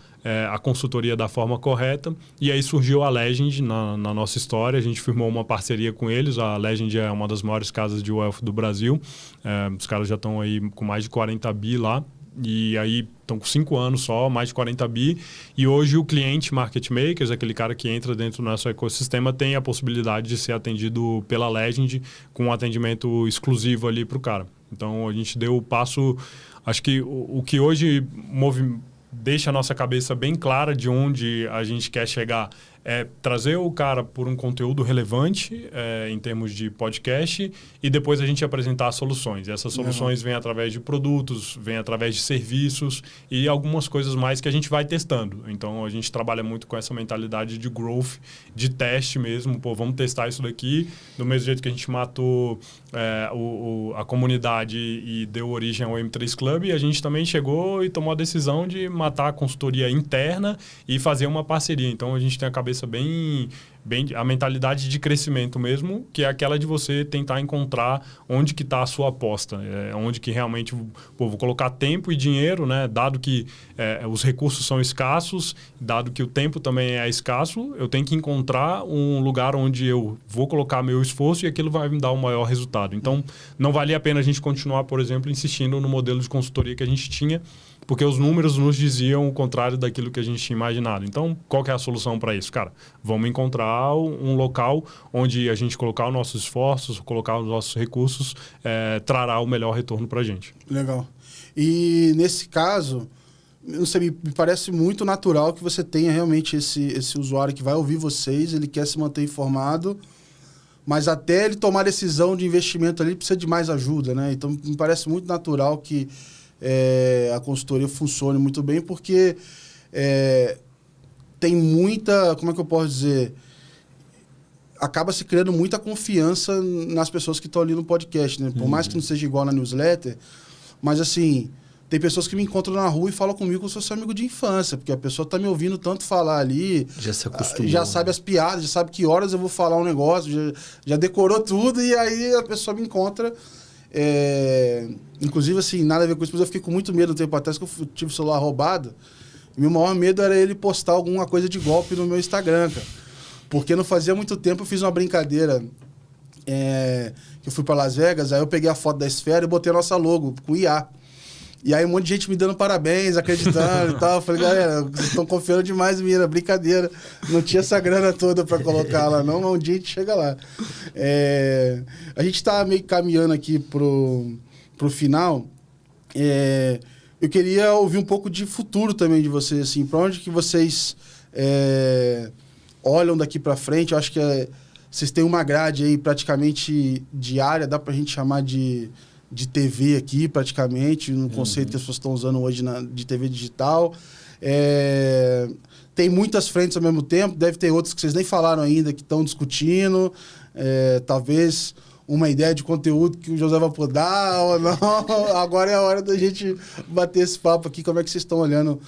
S1: a consultoria da forma correta, e aí surgiu a Legend na nossa história. A gente firmou uma parceria com eles. A Legend é uma das maiores casas de wealth do Brasil. Os caras já estão aí com mais de 40 bi lá, e aí estão com 5 anos só, mais de 40 bi. E hoje o cliente Market Makers, aquele cara que entra dentro do nosso ecossistema, tem a possibilidade de ser atendido pela Legend com um atendimento exclusivo ali para o cara. Então a gente deu o passo, acho que o que hoje deixa a nossa cabeça bem clara de onde a gente quer chegar é trazer o cara por um conteúdo relevante em termos de podcast, e depois a gente apresentar soluções. E essas soluções vêm através de produtos, vêm através de serviços e algumas coisas mais que a gente vai testando. Então, a gente trabalha muito com essa mentalidade de growth, de teste mesmo. Vamos testar isso daqui. Do mesmo jeito que a gente matou a comunidade e deu origem ao M3 Club, a gente também chegou e tomou a decisão de matar a consultoria interna e fazer uma parceria. Então, a gente tem a cabeça bem a mentalidade de crescimento mesmo, que é aquela de você tentar encontrar onde que está a sua aposta, onde que realmente vou colocar tempo e dinheiro, né? Dado que os recursos são escassos, dado que o tempo também é escasso, eu tenho que encontrar um lugar onde eu vou colocar meu esforço e aquilo vai me dar o maior resultado. Então, não valia a pena a gente continuar, por exemplo, insistindo no modelo de consultoria que a gente tinha, porque os números nos diziam o contrário daquilo que a gente tinha imaginado. Então, qual que é a solução para isso? Cara, vamos encontrar um local onde a gente colocar os nossos esforços, colocar os nossos recursos, trará o melhor retorno para a gente.
S3: Legal. E nesse caso, não sei, me parece muito natural que você tenha realmente esse usuário que vai ouvir vocês, ele quer se manter informado, mas até ele tomar a decisão de investimento ali, precisa de mais ajuda, né? Então, me parece muito natural que a consultoria funcione muito bem, porque tem muita, como é que eu posso dizer, acaba se criando muita confiança nas pessoas que estão ali no podcast, né? Por mais que não seja igual na newsletter, mas assim, tem pessoas que me encontram na rua e falam comigo como se fosse amigo de infância, porque a pessoa tá me ouvindo tanto falar ali.
S2: Já se acostumou.
S3: Já sabe as piadas, já sabe que horas eu vou falar um negócio, já decorou tudo, e aí a pessoa me encontra. Inclusive, assim, nada a ver com isso, mas eu fiquei com muito medo um tempo atrás que eu tive o celular roubado. E meu maior medo era ele postar alguma coisa de golpe no meu Instagram, cara. Porque não fazia muito tempo eu fiz uma brincadeira. Que eu fui para Las Vegas, aí eu peguei a foto da esfera e botei a nossa logo com IA. E aí um monte de gente me dando parabéns, acreditando e tal. Eu falei, galera, vocês estão confiando demais em mim, era brincadeira. Não tinha essa grana toda para colocar lá, não, mas um dia a gente chega lá. A gente tá meio caminhando aqui pro final. Eu queria ouvir um pouco de futuro também de vocês, assim, para onde que vocês olham daqui para frente. Eu acho que vocês têm uma grade aí praticamente diária, dá pra gente chamar de TV aqui, praticamente, no conceito que as pessoas estão usando hoje de TV digital. Tem muitas frentes ao mesmo tempo, deve ter outras que vocês nem falaram ainda, que estão discutindo. Talvez uma ideia de conteúdo que o José vai poder dar ou não. Agora é a hora da gente bater esse papo aqui. Como é que vocês estão olhando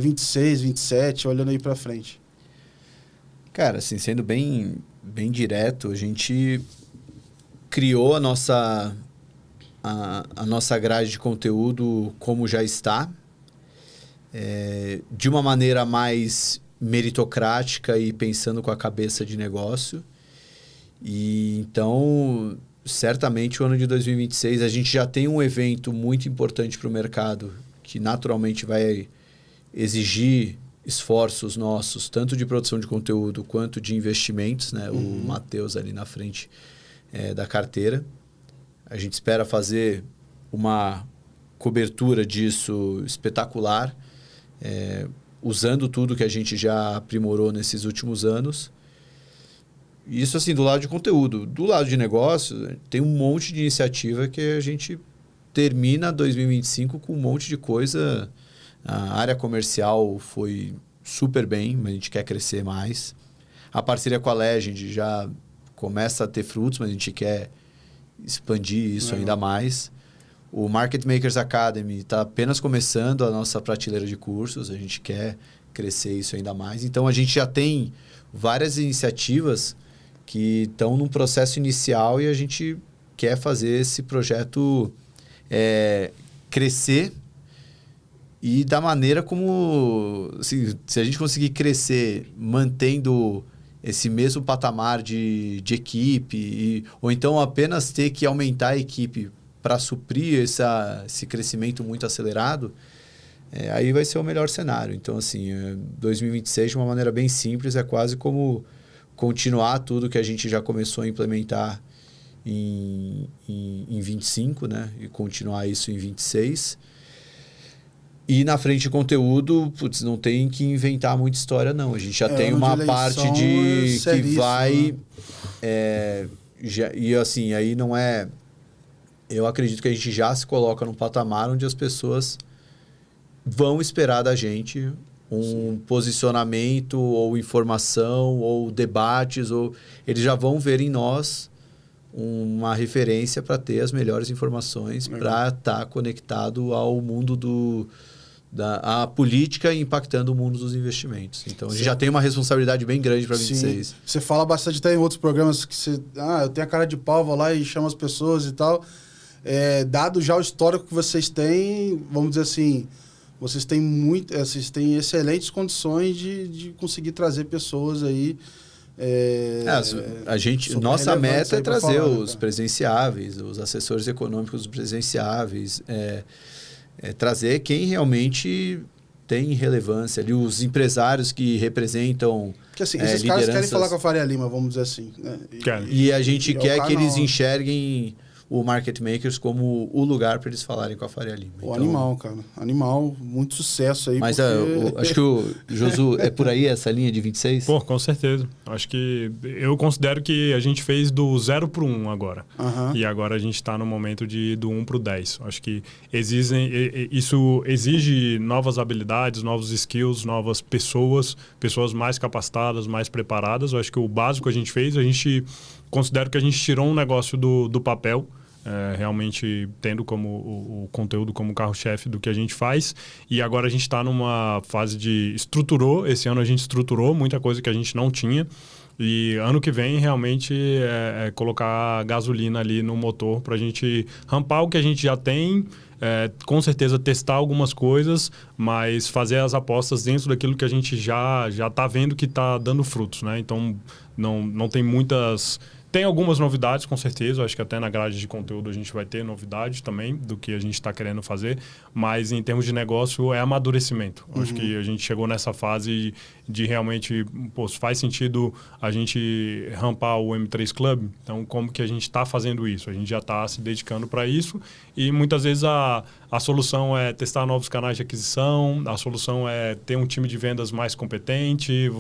S3: 26, 27, olhando aí pra frente?
S2: Cara, assim, sendo bem direto, a gente criou a nossa grade de conteúdo como já está, de uma maneira mais meritocrática e pensando com a cabeça de negócio. E então, certamente, o ano de 2026, a gente já tem um evento muito importante para o mercado, que naturalmente vai exigir esforços nossos, tanto de produção de conteúdo quanto de investimentos, né? O Matheus ali na frente da carteira. A gente espera fazer uma cobertura disso espetacular, usando tudo que a gente já aprimorou nesses últimos anos. Isso assim, do lado de conteúdo. Do lado de negócio, tem um monte de iniciativa que a gente termina 2025 com um monte de coisa. A área comercial foi super bem, mas a gente quer crescer mais. A parceria com a Legend já começa a ter frutos, mas a gente quer expandir isso ainda mais. O Market Makers Academy está apenas começando a nossa prateleira de cursos, a gente quer crescer isso ainda mais. Então, a gente já tem várias iniciativas que estão num processo inicial e a gente quer fazer esse projeto crescer. E da maneira como... Assim, se a gente conseguir crescer mantendo esse mesmo patamar de equipe, ou então apenas ter que aumentar a equipe para suprir esse crescimento muito acelerado, aí vai ser o melhor cenário. Então, assim, 2026, de uma maneira bem simples, é quase como continuar tudo que a gente já começou a implementar em 25, né? E continuar isso em 26. E na frente de conteúdo, putz, não tem que inventar muita história, não. A gente já tem uma parte que vai... e assim, aí não é... Eu acredito que a gente já se coloca num patamar onde as pessoas vão esperar da gente um posicionamento ou informação ou debates, ou eles já vão ver em nós uma referência para ter as melhores informações, para estar conectado ao mundo a política impactando o mundo dos investimentos. Então, a gente já tem uma responsabilidade bem grande para 26.
S3: Sim. Você fala bastante até em outros programas que você... eu tenho a cara de pau, vou lá e chamo as pessoas e tal. Dado já o histórico que vocês têm, vamos dizer assim, vocês têm excelentes condições de conseguir trazer pessoas aí.
S2: Nossa meta é trazer os presenciáveis, os assessores econômicos presenciáveis, trazer quem realmente tem relevância ali, os empresários que representam
S3: porque, assim, esses caras querem falar com a Faria Lima, vamos dizer assim. Né?
S2: E a gente quer que eles enxerguem o Market Makers como o lugar para eles falarem com a Faria Lima.
S3: Então... Animal, cara. Animal, muito sucesso aí.
S2: Mas acho que o Josu, é por aí essa linha de 26?
S1: Pô, com certeza. Acho que eu considero que a gente fez do 0 para o 1 agora. E agora a gente está no momento do 1 para o 10. Acho que isso exige novas habilidades, novos skills, novas pessoas mais capacitadas, mais preparadas. Eu acho que o básico a gente fez, considero que a gente tirou um negócio do papel. realmente tendo como o conteúdo como carro-chefe do que a gente faz. E agora a gente está numa fase esse ano a gente estruturou muita coisa que a gente não tinha. E ano que vem, realmente, colocar gasolina ali no motor para a gente rampar o que a gente já tem, com certeza testar algumas coisas, mas fazer as apostas dentro daquilo que a gente já está vendo que está dando frutos, né? Então, não tem muitas... Tem algumas novidades, com certeza. Acho que até na grade de conteúdo a gente vai ter novidade também do que a gente está querendo fazer. Mas em termos de negócio, é amadurecimento. Acho que a gente chegou nessa fase de realmente... faz sentido a gente rampar o M3 Club. Então, como que a gente está fazendo isso? A gente já está se dedicando para isso. E muitas vezes a solução é testar novos canais de aquisição. A solução é ter um time de vendas mais competente.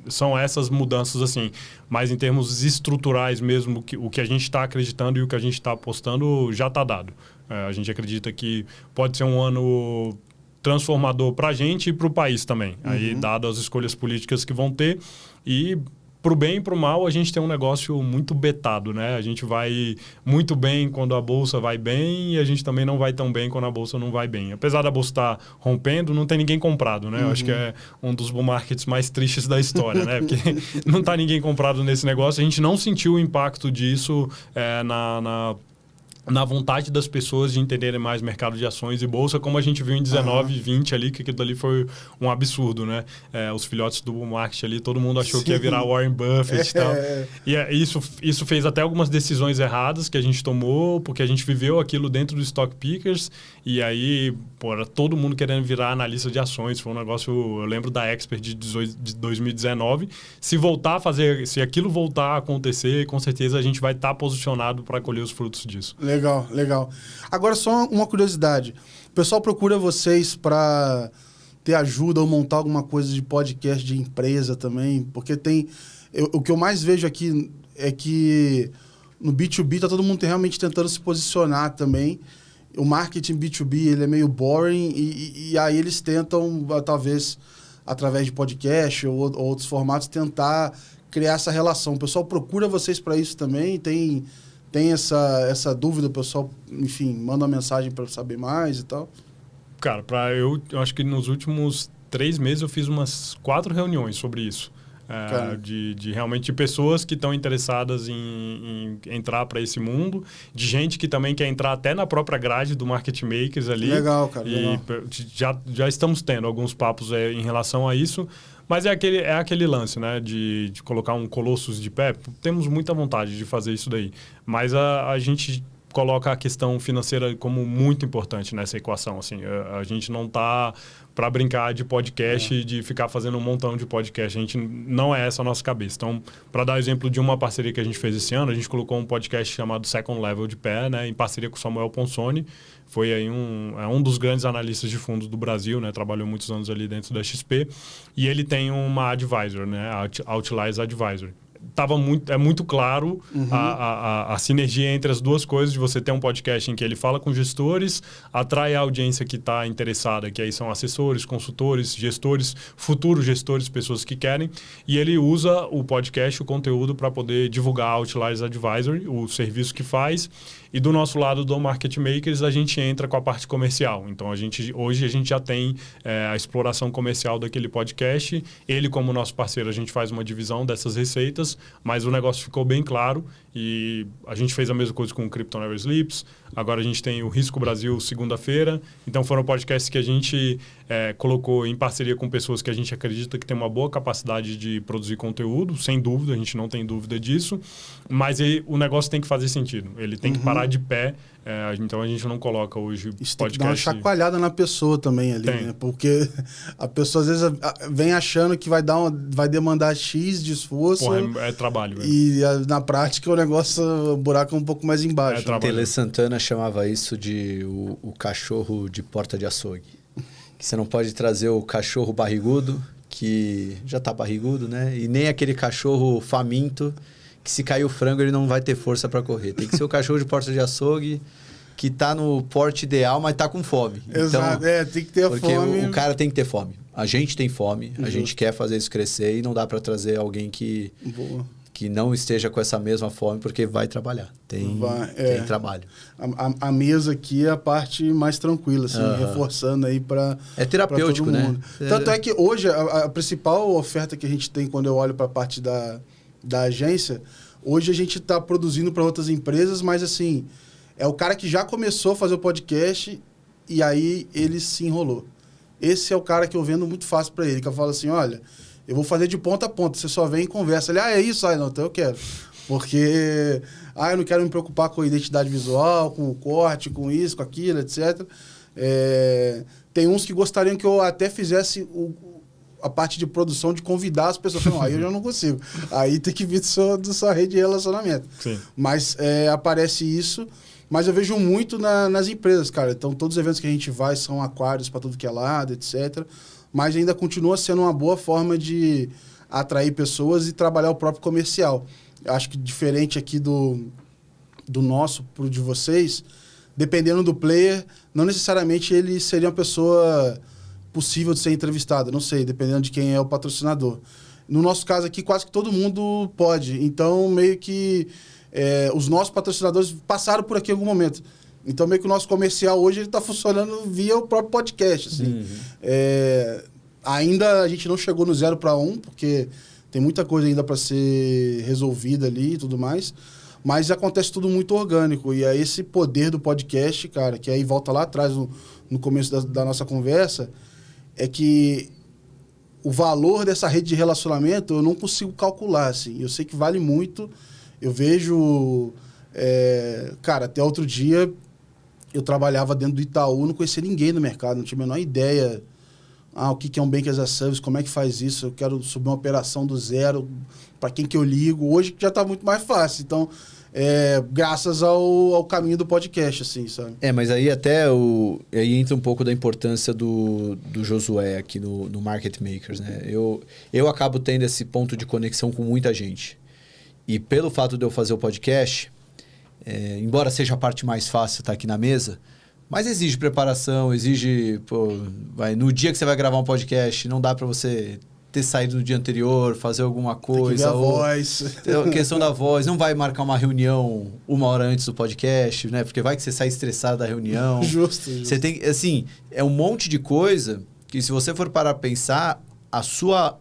S1: São essas mudanças, assim. Mas em termos estruturais mesmo, o que a gente está acreditando e o que a gente está apostando já está dado. A gente acredita que pode ser um ano transformador para a gente e para o país também. Aí, dado as escolhas políticas que vão ter. E, para o bem e para o mal, a gente tem um negócio muito betado, né? A gente vai muito bem quando a bolsa vai bem e a gente também não vai tão bem quando a bolsa não vai bem. Apesar da bolsa estar rompendo, não tem ninguém comprado, né? Eu acho que é um dos bull markets mais tristes da história, né? Porque não está ninguém comprado nesse negócio. A gente não sentiu o impacto disso na vontade das pessoas de entenderem mais mercado de ações e bolsa, como a gente viu em 19 e 20 ali, que aquilo ali foi um absurdo, né? Os filhotes do bull market ali, todo mundo achou que ia virar Warren Buffett e tal. E isso fez até algumas decisões erradas que a gente tomou, porque a gente viveu aquilo dentro do Stock Pickers, e aí, era todo mundo querendo virar analista de ações. Foi um negócio, eu lembro da Expert de 2019. Se aquilo voltar a acontecer, com certeza a gente vai estar posicionado para colher os frutos disso.
S3: Legal, legal. Agora, só uma curiosidade. O pessoal procura vocês para ter ajuda ou montar alguma coisa de podcast de empresa também? Porque o que eu mais vejo aqui é que no B2B tá todo mundo realmente tentando se posicionar também. O marketing B2B, ele é meio boring e aí eles tentam, talvez, através de podcast ou outros formatos, tentar criar essa relação. O pessoal procura vocês para isso também? Tem essa dúvida, o pessoal, enfim, manda uma mensagem para saber mais e tal?
S1: Cara, eu acho que nos últimos 3 meses eu fiz umas 4 reuniões sobre isso. De realmente pessoas que estão interessadas em entrar para esse mundo, de gente que também quer entrar até na própria grade do Market Makers ali.
S3: Legal, cara.
S1: E já estamos tendo alguns papos em relação a isso. Mas é aquele lance, né? De colocar um Colossus de pé. Temos muita vontade de fazer isso daí. Mas a gente coloca a questão financeira como muito importante nessa equação. Assim, a gente não está para brincar de podcast, de ficar fazendo um montão de podcast. A gente não é essa a nossa cabeça. Então, para dar exemplo de uma parceria que a gente fez esse ano, a gente colocou um podcast chamado Second Level de pé, né? Em parceria com o Samuel Ponsoni. Foi aí um dos grandes analistas de fundos do Brasil, né? Trabalhou muitos anos ali dentro da XP. E ele tem uma advisor, né? A Outliers Advisor. É muito claro a sinergia entre as duas coisas, de você ter um podcast em que ele fala com gestores, atrai a audiência que está interessada, que aí são assessores, consultores, gestores, futuros gestores, pessoas que querem, e ele usa o podcast, o conteúdo, para poder divulgar a Outliers Advisory, o serviço que faz. E do nosso lado do Market Makers, a gente entra com a parte comercial. Então, hoje a gente já tem a exploração comercial daquele podcast. Ele, como nosso parceiro, a gente faz uma divisão dessas receitas, mas o negócio ficou bem claro. E a gente fez a mesma coisa com o Crypto Never Sleeps. Agora a gente tem o Risco Brasil segunda-feira. Então, foram podcasts que a gente colocou em parceria com pessoas que a gente acredita que tem uma boa capacidade de produzir conteúdo, sem dúvida, a gente não tem dúvida disso. Mas o negócio tem que fazer sentido. Ele tem que parar de pé. Então, a gente não coloca hoje
S3: isso
S1: podcast...
S3: Tem que dar uma chacoalhada na pessoa também ali, né? Porque a pessoa, às vezes, vem achando que vai demandar X de esforço.
S1: Porra, é trabalho, velho.
S3: E na prática, o buraco é um pouco mais embaixo.
S2: Tele Santana chamava isso de o cachorro de porta de açougue. Que você não pode trazer o cachorro barrigudo, que já tá barrigudo, né? E nem aquele cachorro faminto, que se cair o frango ele não vai ter força para correr. Tem que ser o cachorro de porta de açougue, que tá no porte ideal, mas tá com fome.
S3: Exato,
S2: então,
S3: tem que ter
S2: porque
S3: fome.
S2: O cara tem que ter fome. A gente tem fome, a gente quer fazer isso crescer e não dá para trazer alguém que que não esteja com essa mesma fome, porque vai trabalhar. Tem trabalho.
S3: A mesa aqui é a parte mais tranquila, assim, reforçando aí para
S2: é terapêutico,
S3: todo
S2: né?
S3: mundo. Tanto é que hoje a principal oferta que a gente tem quando eu olho para a parte da agência, hoje a gente está produzindo para outras empresas, mas assim, é o cara que já começou a fazer o podcast e aí ele se enrolou. Esse é o cara que eu vendo muito fácil para ele, que eu falo assim, olha, eu vou fazer de ponta a ponta, você só vem e conversa. Ele, é isso? Não, então eu quero. Porque, eu não quero me preocupar com a identidade visual, com o corte, com isso, com aquilo, etc. Tem uns que gostariam que eu até fizesse a parte de produção, de convidar as pessoas. Não, aí eu já não consigo. Aí tem que vir da sua rede de relacionamento.
S1: Sim.
S3: Mas aparece isso. Mas eu vejo muito nas empresas, cara. Então, todos os eventos que a gente vai são aquários para tudo que é lado, etc. Mas ainda continua sendo uma boa forma de atrair pessoas e trabalhar o próprio comercial. Eu acho que diferente aqui do nosso pro de vocês, dependendo do player, não necessariamente ele seria uma pessoa possível de ser entrevistada. Não sei, dependendo de quem é o patrocinador. No nosso caso aqui, quase que todo mundo pode. Então, meio que... os nossos patrocinadores passaram por aqui em algum momento. Então, meio que o nosso comercial hoje ele está funcionando via o próprio podcast. Assim. Ainda a gente não chegou no 0 para 1, porque tem muita coisa ainda para ser resolvida ali e tudo mais. Mas acontece tudo muito orgânico. E é esse poder do podcast, cara, que aí volta lá atrás, no começo da nossa conversa, é que o valor dessa rede de relacionamento eu não consigo calcular. Assim. Eu sei que vale muito. Eu vejo... cara, até outro dia eu trabalhava dentro do Itaú, não conhecia ninguém no mercado, não tinha a menor ideia o que é um Bank as a Service, como é que faz isso, eu quero subir uma operação do zero, para quem que eu ligo. Hoje já está muito mais fácil. Então, graças ao caminho do podcast, assim, sabe?
S2: Mas aí aí entra um pouco da importância do Josué aqui no Market Makers, né? Eu acabo tendo esse ponto de conexão com muita gente. E pelo fato de eu fazer o podcast, embora seja a parte mais fácil estar aqui na mesa, mas exige preparação, exige... no dia que você vai gravar um podcast, não dá para você ter saído no dia anterior, fazer alguma coisa.
S3: Tem que ver a voz.
S2: Questão da voz. Não vai marcar uma reunião 1 hora antes do podcast, né? Porque vai que você sai estressado da reunião.
S3: Justo.
S2: Você tem... Assim, é um monte de coisa que, se você for parar para pensar, a sua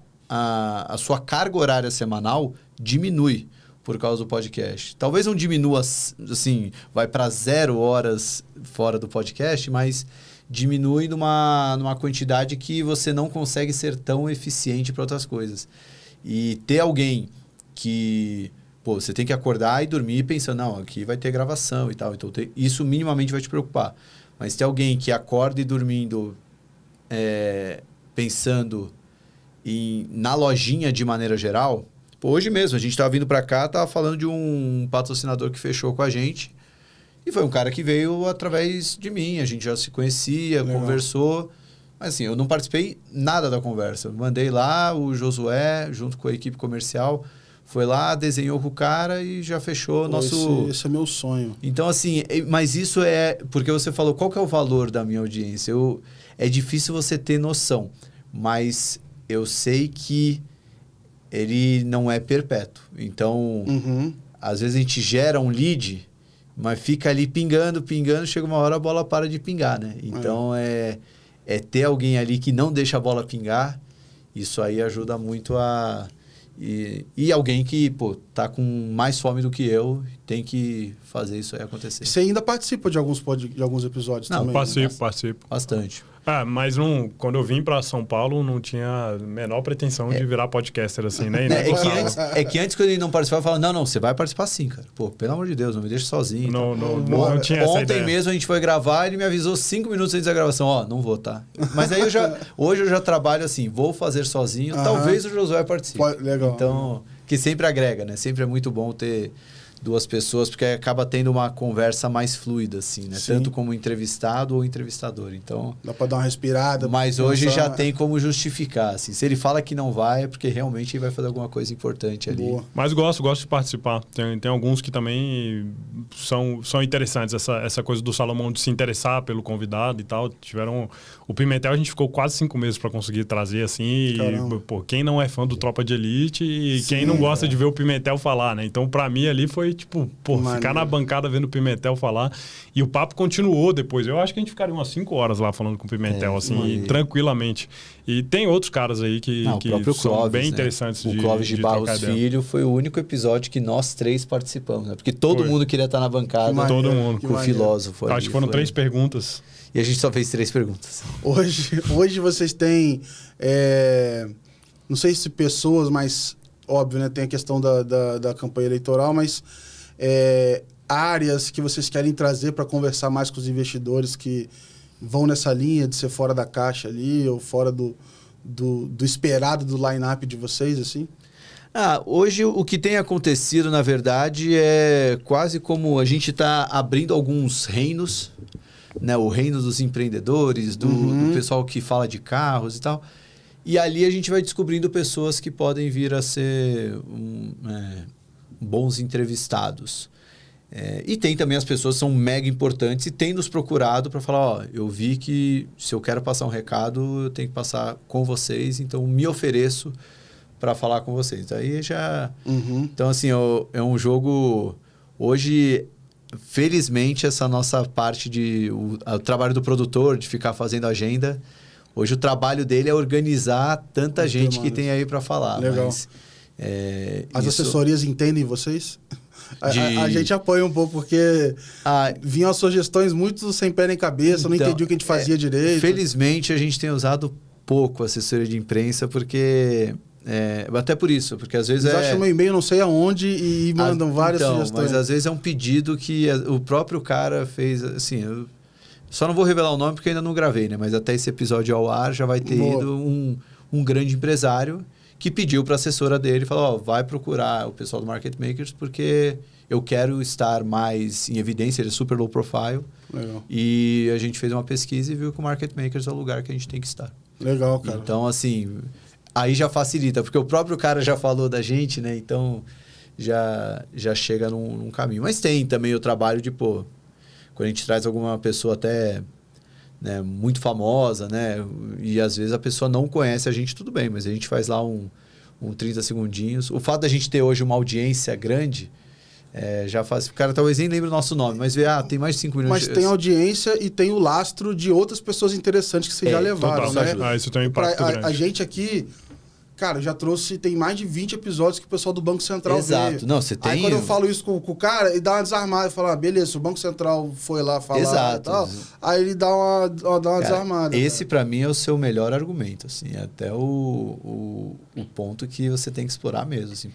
S2: carga horária semanal diminui por causa do podcast. Talvez não diminua, assim, vai para 0 horas fora do podcast, mas diminui numa quantidade que você não consegue ser tão eficiente para outras coisas. E ter alguém que... você tem que acordar e dormir pensando, não, aqui vai ter gravação e tal. Então, isso minimamente vai te preocupar. Mas ter alguém que acorda e dormindo pensando na lojinha de maneira geral... hoje mesmo, a gente estava vindo para cá, estava falando de um patrocinador que fechou com a gente. E foi um cara que veio através de mim. A gente já se conhecia, legal, conversou. Mas assim, eu não participei nada da conversa. Eu mandei lá o Josué, junto com a equipe comercial, foi lá, desenhou com o cara e já fechou nosso...
S3: Esse é meu sonho.
S2: Então, assim, mas isso é... Porque você falou, qual que é o valor da minha audiência? É difícil você ter noção, mas eu sei que ele não é perpétuo. Então, às vezes a gente gera um lead, mas fica ali pingando, chega uma hora a bola para de pingar, né? Então, é ter alguém ali que não deixa a bola pingar, isso aí ajuda muito a... E alguém que, tá com mais fome do que eu, tem que fazer isso aí acontecer.
S3: Você ainda participa de alguns episódios também?
S1: Participo.
S2: Bastante.
S1: Mas quando eu vim para São Paulo, não tinha a menor pretensão de virar podcaster, assim, né?
S2: É que antes, quando ele não participava, eu falava, não, você vai participar sim, cara. Pelo amor de Deus, não me deixa sozinho.
S1: Não tinha essa ideia.
S2: Ontem mesmo a gente foi gravar, ele me avisou 5 minutos antes da gravação, não vou, tá? Mas aí hoje eu já trabalho assim, vou fazer sozinho, talvez o Josué participe.
S3: Legal.
S2: Então, que sempre agrega, né? Sempre é muito bom ter duas pessoas, porque acaba tendo uma conversa mais fluida, assim, né?
S3: Sim.
S2: Tanto como entrevistado ou entrevistador. Então,
S3: Dá pra dar uma respirada.
S2: mas hoje já tem como justificar, assim. Se ele fala que não vai, é porque realmente ele vai fazer alguma coisa importante ali.
S3: Boa.
S1: Mas gosto de participar. Tem alguns que também são interessantes. Essa coisa do Salomão de se interessar pelo convidado e tal. Tiveram... O Pimentel a gente ficou quase 5 meses para conseguir trazer, assim. E, pô, quem não é fã do Tropa de Elite e quem não gosta de ver o Pimentel falar, né? Então, para mim, ali foi, tipo, pô, ficar na bancada vendo o Pimentel falar. E o papo continuou depois. Eu acho que a gente ficaria umas 5 horas lá falando com o Pimentel, assim, tranquilamente. E tem outros caras aí que são
S2: Clóvis,
S1: bem
S2: né?
S1: interessantes
S2: o Clóvis de Barros Filho foi o único episódio que nós 3 participamos, né? Porque todo mundo queria estar na bancada.
S1: Todo mundo.
S2: Com o filósofo.
S1: Acho que foram 3 perguntas.
S2: E a gente só fez 3 perguntas.
S3: Hoje vocês têm... não sei se pessoas, mas... Óbvio, né? Tem a questão da campanha eleitoral, mas... áreas que vocês querem trazer para conversar mais com os investidores que vão nessa linha de ser fora da caixa ali, ou fora do esperado do line-up de vocês, assim?
S2: Hoje o que tem acontecido, na verdade, é quase como a gente está abrindo alguns reinos, né? O reino dos empreendedores, do pessoal que fala de carros e tal. E ali a gente vai descobrindo pessoas que podem vir a ser bons entrevistados. E tem também as pessoas que são mega importantes e têm nos procurado para falar, eu vi que se eu quero passar um recado, eu tenho que passar com vocês, então me ofereço para falar com vocês. Aí já... Então, assim, é um jogo... Hoje, felizmente, essa nossa parte o trabalho do produtor, de ficar fazendo agenda, hoje o trabalho dele é organizar tanta gente que tem aí para falar.
S3: Legal.
S2: Mas,
S3: as assessorias entendem vocês? A gente apoia um pouco, porque vinham as sugestões muito sem pé nem cabeça, não entendi o que a gente fazia direito.
S2: Felizmente, a gente tem usado pouco a assessoria de imprensa, porque... até por isso, porque às vezes
S3: eles acham meu e-mail não sei aonde e mandam várias sugestões.
S2: Mas às vezes é um pedido que o próprio cara fez, assim... Eu só não vou revelar o nome porque ainda não gravei, né? Mas até esse episódio ao ar já vai ter ido um grande empresário que pediu para a assessora dele, falou, vai procurar o pessoal do Market Makers porque eu quero estar mais em evidência, ele é super low profile.
S3: Legal.
S2: E a gente fez uma pesquisa e viu que o Market Makers é o lugar que a gente tem que estar.
S3: Legal, cara.
S2: Então, assim, aí já facilita, porque o próprio cara já falou da gente, né? Então, já chega num caminho. Mas tem também o trabalho de, quando a gente traz alguma pessoa até... né, muito famosa, né? E às vezes a pessoa não conhece a gente, tudo bem, mas a gente faz lá um 30 segundinhos. O fato da gente ter hoje uma audiência grande já faz... O cara talvez nem lembre o nosso nome, mas vê, tem mais de 5 milhões
S3: Mas tem audiência e tem o lastro de outras pessoas interessantes que vocês já levaram,
S1: total,
S3: né?
S1: Isso tem um impacto grande.
S3: A gente aqui... Cara, já trouxe... Tem mais de 20 episódios que o pessoal do Banco Central
S2: Exato.
S3: veio.
S2: Não, você tem...
S3: Aí quando eu falo isso com o cara, ele dá uma desarmada. Eu falo, beleza, o Banco Central foi lá falar e tal. Aí ele dá uma desarmada.
S2: Esse, para mim, é o seu melhor argumento, assim. Até o ponto que você tem que explorar mesmo, assim.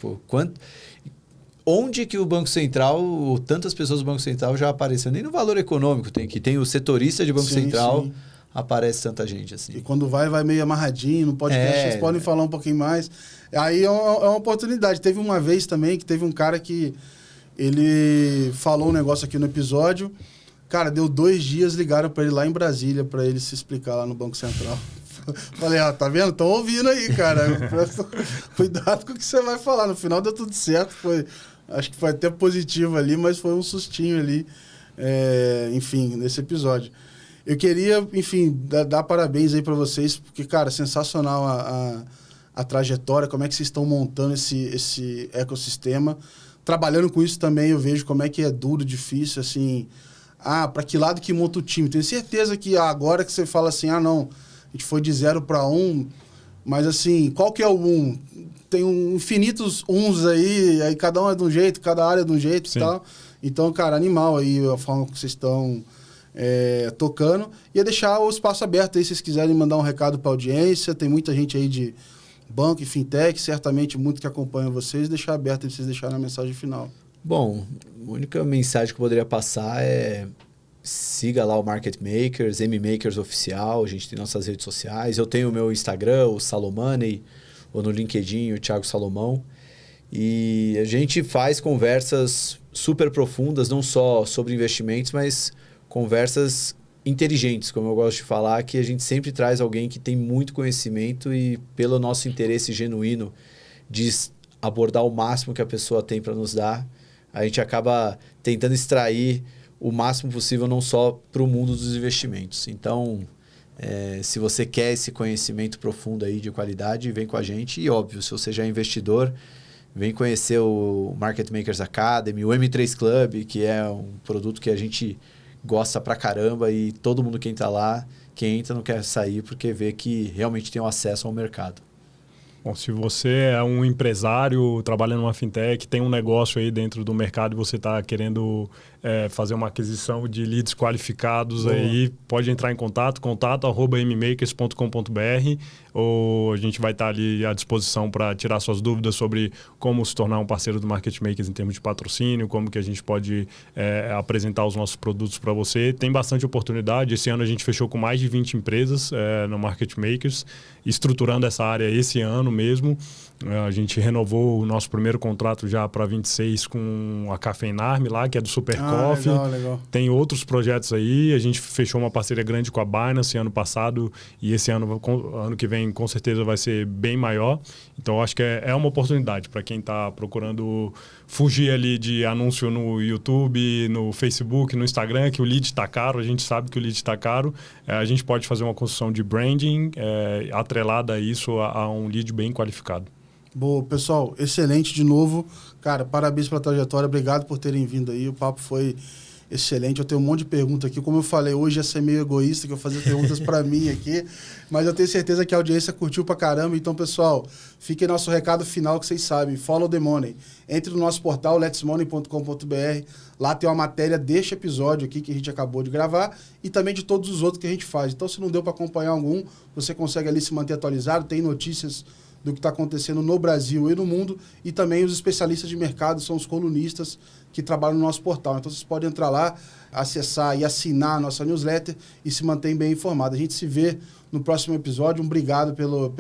S2: Onde que o Banco Central, tantas pessoas do Banco Central já apareceram? Nem no valor econômico tem o setorista de Banco Central... Sim. Aparece tanta gente, assim.
S3: E quando vai meio amarradinho, no podcast, vocês podem falar um pouquinho mais. Aí é uma oportunidade. Teve uma vez também que teve um cara que ele falou um negócio aqui no episódio. Cara, deu 2 dias, ligaram para ele lá em Brasília, para ele se explicar lá no Banco Central. Falei, tá vendo? Estão ouvindo aí, cara. Cuidado com o que você vai falar. No final deu tudo certo. Acho que foi até positivo ali, mas foi um sustinho ali. Enfim, nesse episódio. Eu queria, enfim, dar parabéns aí para vocês, porque, cara, sensacional a trajetória, como é que vocês estão montando esse ecossistema. Trabalhando com isso também, eu vejo como é que é duro, difícil, assim... para que lado que monta o time? Tenho certeza que agora que você fala assim, não, a gente foi de 0 para 1, mas, assim, qual que é o 1? Tem infinitos uns aí cada um é de um jeito, cada área é de um jeito e tal. Então, cara, animal aí a forma que vocês estão... tocando, ia deixar o espaço aberto aí, se vocês quiserem mandar um recado para a audiência, tem muita gente aí de banco e fintech, certamente muito que acompanha vocês, deixar aberto aí para vocês deixarem a mensagem final.
S2: Bom, a única mensagem que eu poderia passar é siga lá o Market Makers, M-Makers Oficial, a gente tem nossas redes sociais, eu tenho o meu Instagram, o Salomoney, ou no LinkedIn, o Thiago Salomão, E a gente faz conversas super profundas, não só sobre investimentos, mas conversas inteligentes, como eu gosto de falar, que a gente sempre traz alguém que tem muito conhecimento e pelo nosso interesse genuíno de abordar o máximo que a pessoa tem para nos dar, a gente acaba tentando extrair o máximo possível não só para o mundo dos investimentos. Então, se você quer esse conhecimento profundo aí de qualidade, vem com a gente. E óbvio, se você já é investidor, vem conhecer o Market Makers Academy, o M3 Club, que é um produto que a gente gosta pra caramba e todo mundo que entra lá, quem entra não quer sair porque vê que realmente tem um acesso ao mercado.
S1: Bom, se você é um empresário, trabalha numa fintech, tem um negócio aí dentro do mercado e você está querendo fazer uma aquisição de leads qualificados, aí pode entrar em contato@mmakers.com.br, ou a gente vai estar ali à disposição para tirar suas dúvidas sobre como se tornar um parceiro do Market Makers em termos de patrocínio, como que a gente pode apresentar os nossos produtos para você. Tem bastante oportunidade. Esse ano a gente fechou com mais de 20 empresas no Market Makers, estruturando essa área esse ano mesmo. A gente renovou o nosso primeiro contrato já para 26 com a Cafeinarme lá, que é do Super Coffee.
S3: Legal.
S1: Tem outros projetos aí. A gente fechou uma parceria grande com a Binance ano passado e esse ano que vem com certeza vai ser bem maior. Então acho que é uma oportunidade para quem está procurando fugir ali de anúncio no YouTube, no Facebook, no Instagram, que o lead está caro. A gente sabe que o lead está caro. A gente pode fazer uma construção de branding atrelada a isso, a um lead bem qualificado.
S3: Boa, pessoal, excelente de novo. Cara, parabéns pela trajetória, obrigado por terem vindo aí, o papo foi excelente. Eu tenho um monte de perguntas aqui, como eu falei, hoje ia ser meio egoísta, que eu fazia perguntas para mim aqui, mas eu tenho certeza que a audiência curtiu pra caramba. Então, pessoal, fique nosso recado final que vocês sabem, follow the money. Entre no nosso portal, letsmoney.com.br, lá tem uma matéria deste episódio aqui que a gente acabou de gravar e também de todos os outros que a gente faz. Então, se não deu para acompanhar algum, você consegue ali se manter atualizado, tem notícias do que está acontecendo no Brasil e no mundo, e também os especialistas de mercado, são os colunistas que trabalham no nosso portal. Então, vocês podem entrar lá, acessar e assinar a nossa newsletter e se manter bem informado. A gente se vê no próximo episódio. Obrigado pelo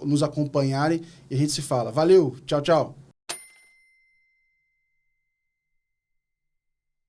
S3: nos acompanharem e a gente se fala. Valeu, tchau, tchau.